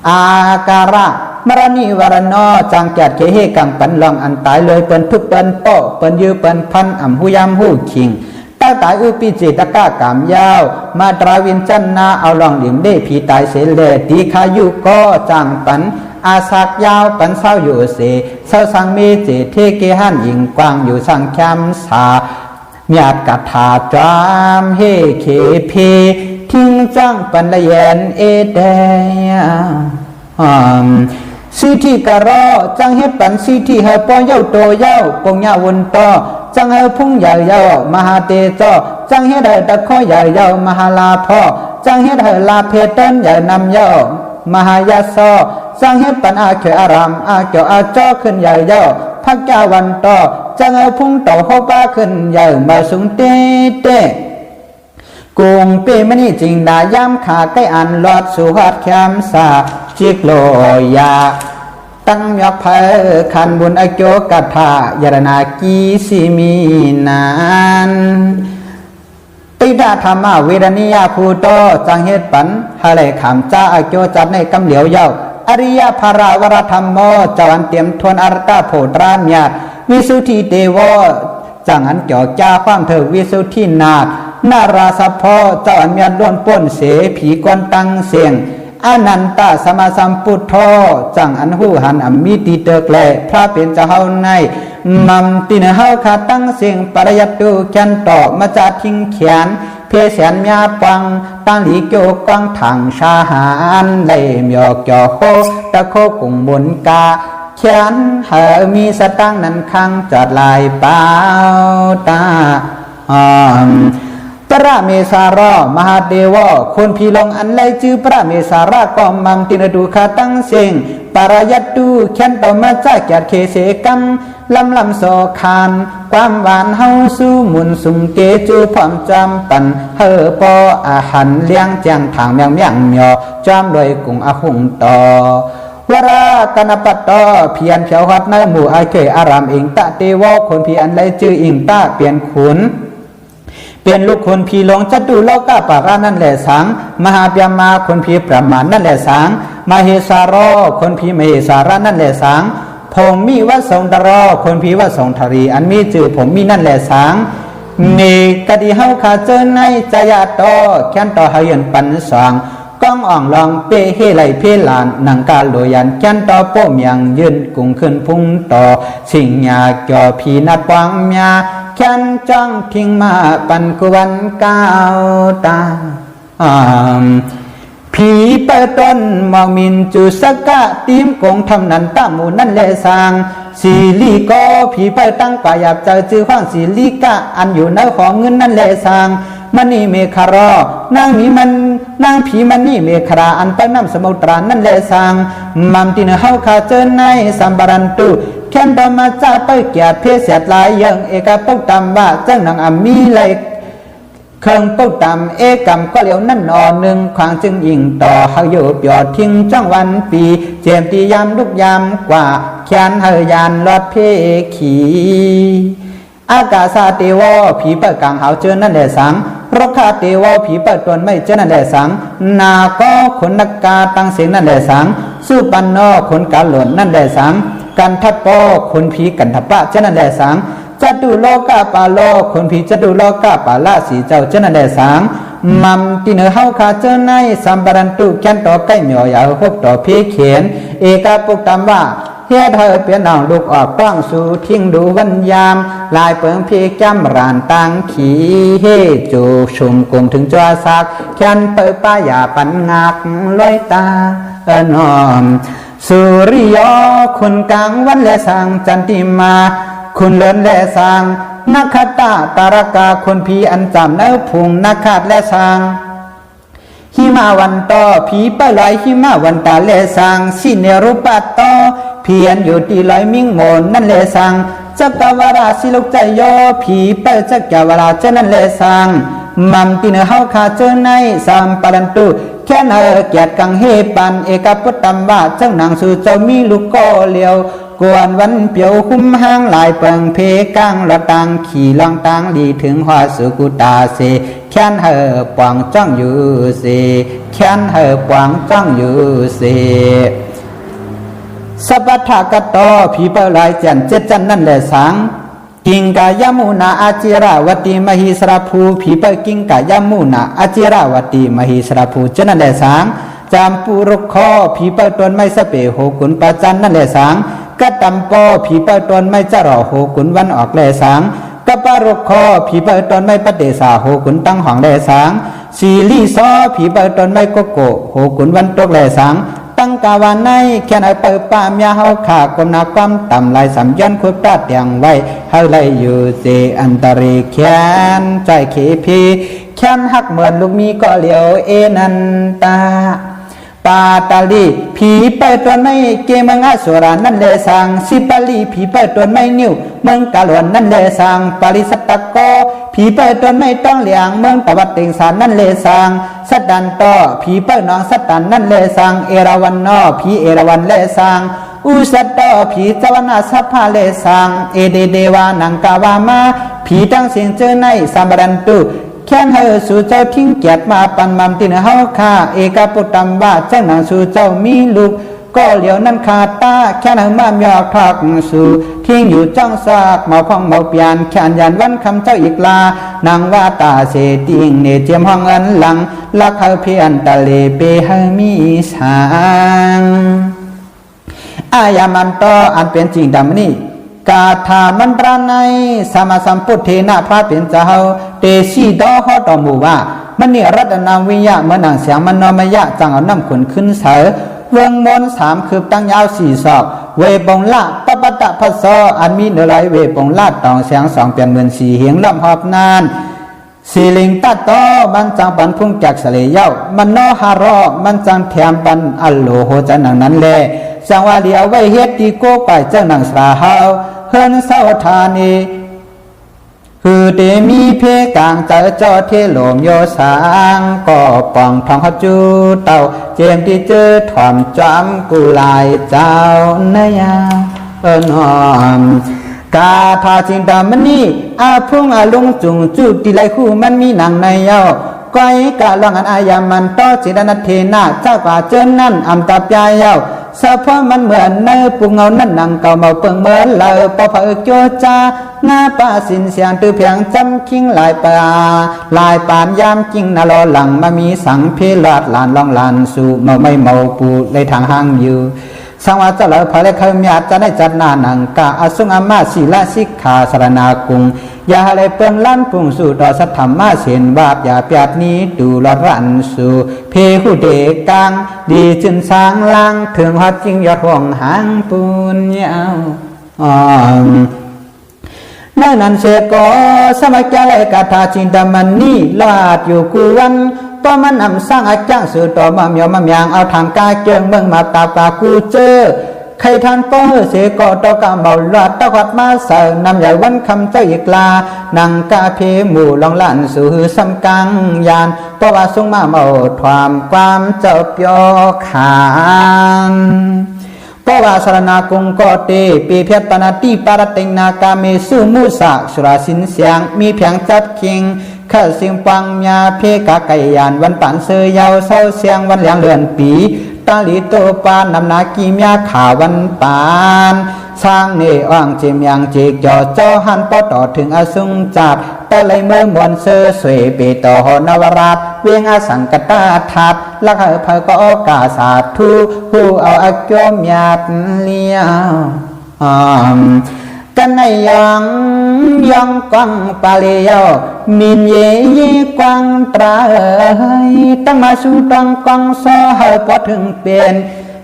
อาการะมรณีวรณอจังแกดเคเฮกังปันลองอันตายเลยเปิ้นทุกเปิ้นโปเปิ้นยือเปิ้นพันอ่ำหูยามหูคิงตั้งตายอุปิจิตกะกามยาวมาตราวินจันนาเอาลองหลิงได้ผีตายเสเลตีขายุก็จังปันอาสักยาวปันเศร้าอยู่เสเศร้าสังมีเจเทเกหันยิงกวางอยู่สังแคมสาเมียดกัดถาจามเฮเคเพทิ้งจังปันละเยนเอเดยสิที่กะรอจังเฮ็ดปันสิที่ให้ปอเย้าโตเย้ากงยาวนตอจังให้พุ่งใหญ่เย้ามหาเตจอจังเฮ็ดให้ตะข้อใหญ่เย้ามหาลาพ่อจังเฮ็ดให้ลาเพเต้นใหญ่นำเย้ามหายาซอจังเฮ็ดปันอาเขอารามอาเกี่ยวอาจอขึ้นใหญ่เย้าพักยาวันตอจังให้พุ่งโตโฮป้าขึ้นใหญ่มาสูงเต้กุงเปมนี่จริงดายามขาใกล้อันลอดสู่หัดแคมสาจิกโลยาตั้งยกเพอขันบุญอโจกัถายรนากีสิมีนานติดาธรรมเวรนิยาภูโตจังเฮ็ดปันฮะเลยขามจ้าอโจจัดในกำเหลียวเย้าอริยภาราวรธรรมโมจวันเตรียมทวนอรตาโพตรามญาติวิสุทธิเตวจังอันเกี่ยวจ้าความเถอวิสุทธินาราสะพอเจ้าอันมีล้วนป้นเสผีกวนตังเสียงอนันตสมาสัมพุทโธจังอันหูหันอมิติเตกแลพระเป็นเจ้าเฮาในมัมตินเฮาขาตั้งเสียงปรยัตตุแคนต่อมาจากทิ้งเขียนเพแสนมีปังตั้งหลีโกกวังถังชาหานเลยมีอเกี่ยวโคตะโคกุงบุญกาเขียนเฮามีสตังนั้นคังจอดลายเปล่าตาพระเมสารอมหาเดวะคนพีลงอันไลจือพระเมสาระก็มัมตินดูขาตั้งเสียงปารยัตตุเขียนต่อมาจากแกดเคเสกัมลำโซคานความหวานเฮาสู้มุนสุงเกจูพร้อมจำปันเฮอปออาหันเลี้ยงแจงทางเมียงเมียวจอมโดยกุงอาหุงต่อวราตนปัตตอเพียนเขียวหัดในหมู่อาเขยอารามอิงตะเตวะคนพีอันไลจืออิงตะเปลี่ยนขุนเป็นลูกคนพีหลงจัดดูโลกาปารานั่นแหละสังมหาเปียมาคนพีประมาณนั่นแหละสังมเหสารอคนพีมเหสาระนั่นแหละสังผมมีวสงดรอคนพีวสงธรีอันมีจื่อผมมีนั่นแหละสังเนกดีเฮาขาเจอในจยาตอแค้นต่อเฮายันปันสังก้องอ่องลองเปเฮไหลเพลานนังกาโลยันแค้นต่อโป้มยังยืนกุงขึ้นพุ่งต่อสิ่งยาเกี่ยวพีนัดวังเมียแค้นจ้องทิ้งมาปันกวนก้าวตาผีเปิดต้นมองมินจุสกะตีมกงทำนันตามูนั่นแหละสางสีลีก็ผีเปิดตั้งกาหยาบเจอจื้อข้างสีลีกะอันอยู่ในของเงินนั่นแหละสางมันนี่เมฆารอนางมีมันนางผีมันนี่เมฆราอันไปน้ำสมุทรานั่นแหละสางมัมตินเฮาขาเจอในสัมบารันตุแค้นดมาจ้าไปเกียรติเพศเสียดลายยังเอกปกตามว่าเจ้าหนังอามีไหลข เครื่องปุ๊บตำเอกรรมก็เหลียวนั่นนอหนึ่งควางจึงยิงต่อเฮาอยู่เปียดทิ้งจังวันปีเจียมตียามลุกยามกว่าแขนเฮยานลอดเพขีอากาศาเตวผีเปิดกลางหาวเจอนั่นแหละสังรคาเตวผีเปิดตนไม่เจอนั่นแหละสังนาก็ขนนักกาตั้งเสียงนั่นแหละสังสู้ปันนอขนกาหล่นนั่นแหละสังกันทัดปอขนผีกันทับปะเจอนั่นแหละสังจัตุโลกาปาโลคนผีจัตุโลกาปาละสีเจ้าเจนันเดสังมัมติเนเฮาคาเจในสัมปรันตุแกนต่อใกล้เหมียวยาวหกต่อเพเขียนเอกาปุกตามว่าเฮ็ดเธอเปลี่ยนน้องลูกออกกล้องสู่ทิ้งดูวันยามลายเปิงเพจำรานตังขีเฮจูชุมกลุ่มถึงจัวซักแคนเปิดป้ายาปันงักลอยตาอนอมสุริยคุณกลางวันและสังจันติมาคุณเลินและสางนักขัตตาตารกาคนผีอันจำเนื้อพุงนักขัดและสางหิมาวันต่อผีปลอยหิมาวันตาและสางสิเนรุปัตต่อเพียนอยู่ที่ลอยมิ่งโมนนั่นและสางจักรวราสิลุกใจโยผีเปิดจักรวราเจนั่นและสางมัมติเนเฮาคาเจในสามปรันตุแค่เนเกียรติกังเฮปันเอกพุตตัมว่าเจ้านางสู่เจ้ามีลูกก็เลียวกวนวันเปียวคุ้มห้างลายเปิงเพกังละตังขี่ลองตังดีถึงหัวสุกุตาเสแค้นเห่อปวงจ้องอยู่เสแค้นเห่อปวงจ้องอยู่เสสัพพทากตอผีเปลายจันเจ็ดจันนั่นแหละสังกิงกายมุนาอาจิราวตีมหิสราภูผีเปกิงกายมุนาอาจิราวตีมหิสราภูเจนั่นแหละสังจามปุรุคอผีเปตนไม่สเปโหกุนปะจันนั่นแหละสังกัดตำปอผีเปตนไม่จะรอโหกุนวันออกแลสังกัปปารุคอผีเปตนไม่ปฏิสาโหกุนตั้งห้องแลสังสีลีซอผีเปตนไม่โกโกโหกุนวันตกแลสังตั้งกาวานในแค่ไหนเปิดป่ามยาเฮาขากมนาความต่ำลายสามยันคุดปราดอย่างไว้เฮาเลยอยู่เจอันตริแขนใจเขพีแขนหักเหมือนลูกมีก็เหลียวเอนันตาปาตาลีผีเปิดตัวไม่เกมังอาสุรานั่นเลสังสิปาลีผีเปิดตัวไม่นิ้วเมืองกาลวนนั่นเลสังปาริสัตตะโกผีเปิดตัวไม่ต้องเหลียงเมืองตะวัดเต็งสารนั่นเลสังสัตดันโตผีเปิดน้องสัตตันนั่นเลสังเอราวันนอผีเอราวันเลสังอุสัตโตผีจวนาสัพพาเลสังเอเดเดวานังกาวามาผีตั้งเสียงเจอในสัมบรันตุแค้นเฮอสู่เจ้าทิ้งเกียรติมาปันมัมตินเฮาคาเอกาปุตตัมว่าเจ้านางสู่เจ้ามีลูกก็เหลียวนั้นขาตาแค้นเฮอมามยอกทักสู่ทิ้งอยู่จ้องซากเมาพองเมาเปียนแขนยันวันคำเจ้าอีกลานางว่าตาเสติงเนเจียมห้องอันหลังลักเฮอเพียนตะเลเปเฮอมีสางอายามันตออันเป็นจริงดำนี้กาถามันตราในสามาสัมพุทเทนะพระเป็นเจ้าเตชีดอฮอตอมูว่ามันนี่รัตนาวิยะเมื่อนังเสียงมันนอมยะจังเอาน้ำขุนขึ้นเสอเวงมนสามคืบตั้งยาวสี่ศอกเวบงละปปตะพัสสออันมีเนื้อไหลเวบงละตองเสียงสองเปลี่ยนเหมือนสี่เหียงลำหอบนานสีลิงตัดต่อมันจังปันพุ่งจากสเลเย้ามันนอฮารอมันจังแถมปันอัลโลโหจันนังนั้นแลสังวาเลียวไว้เฮ็ดที่โกไปเจ้านังสราเฮาเฮินเศร้าทานีคือเดมีเพกางเจอจอเทโลมโยสางก็ป่องทองขจูเต่าเจมที่เจอถอมจอมกุลายเจ้าเนยนอมกาทาจิงดามันนี่อาพุ่งอาลุงจุงจุติไลคู่มันมีหนังในเย้าก้อยกาลองอันอายามันต่อจิดนัทเทนาเจ้ากว่าเจนนั่นอัมตาปยายเย้าสะพอมันเหมือนเนื้อปุงเงานั่นนังเก่าเมาเปิงเหมือนเลยปอเผอโจจาหน้าป่าสินเสียงตือเพียงจำคิงลายป่าลายปานยามจิงนาลอหลังมามีสังเพลาดลานลองลานสู่เมาไม่เมาปูในทางห้างอยู่สังวาจะเลยพระเลขมีอาจจะได้จัดนานังกาอสุงอามาศิลาสิกขาสรนากุงยาเลยเปิ้นล้านปุ่งสู่ต่อสัทธรรมาเสียนบาปอย่าเปียดนี้ดูลอดรันสู่เพหุเดกังดีจึนสางลังถึงหัดจิงยอดห่วงหางปุญญานั่นเสกอสมัยใจกาถาจินตมันนี่ลาดอยู่กูวันต่อมันนำสร้างอาจารย์สื่อต่อมาเมียวมาเมียงเอาทางกาเกียงเมืองมาตาปากูเจอ ใครทานป้อเสกอตอกะเมาลาดตะขัดมาเสนำใหญ่วันคำเจ้าอีกลานังกาเพหมู่ลองลั่นสู่สำกังยานเพราะว่าทรงมาเมาความเจ้าเปียวขานเพราะว่าสรณากุงก็เตปีเพียรปนาติปารติงนากาเมสุมุสะสุราสินเสียงมีเพียงจับคิงข้าเสียงปังยาเพกาไกยานวันปันเสยยาวเศร้าเสียงวันเหลียงเลือนปีตาลีโตปานนำนากีมยาขาวันปานสร้างเนอ่างจิมยังจิกจ่อเจ้าหันปอต่อถึงอสุงจัดแต่เลยเมื่อมวนเสอสวยเปต่อนวราชเวียงอาสังกตาทัดลักเพอก็อกาสาธุผู้เอาอโยมยาดเลี้ยวกันในยังกังปาลียมินเย่กังตราตั้งมาสู่ตังกังสอให้พอถึงเป็น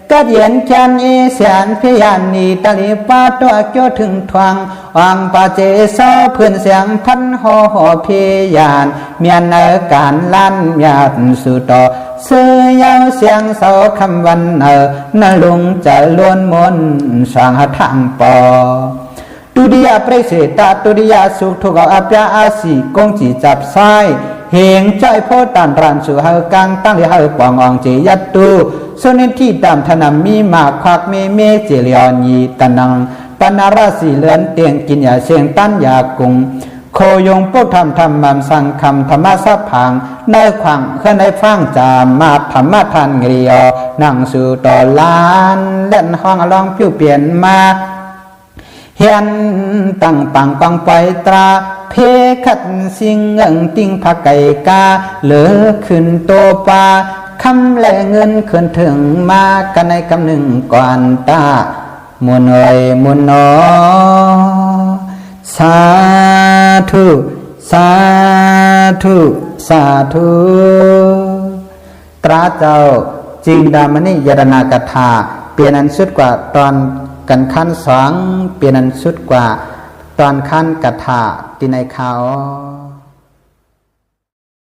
ก็เย็นจันเอเสียนพยานนีตาลีปาตัวเกี่ยวถึงทวงวังปาเจโซเพื่อนเสียงพันหอพยานเมียนเนการลั่นยาดสู่ต่อเสือยาวเสียงเสาคำวันนลุงจะล้วนมนสางทางปอตุดิยาเปรเสตาตุดิยาสุขทุกอาปยาอาศีกงจีจับไซเหงใจโพตันรันสู่เฮากางตั้งเลยเฮาปององเจยัตตุส่วนที่ตามธนามีมาควักเมเจริญยีตนังปนาราศีเลือนเตียงกินยาเสียงตั้นยากุงโคยงพวกธรรมมันสังคำธรรมะสัพพังในขวังเคลื่อนในฟังจามาธรรมะทันเรียวนั่งสู่ต่อลานเล่นห้องลองผิวเปลี่ยนมาเฮียนตั้งปังปังไปตราเพขัดสิงเงิงติงผักไก่กาเหลือขึ้นโตปาคำแลเงินขึ้นถึงมากันในคำหนึ่งก่อนตามุนเอยมุนนอสาธุสาธุสาธุตราเจ้าจิงดามณิยรณากถาเปลี่ยนอันสุดกว่าตอนกันขั้นสองเปลี่ยนอันสุดกว่าตอนขั้นกถาติในเขา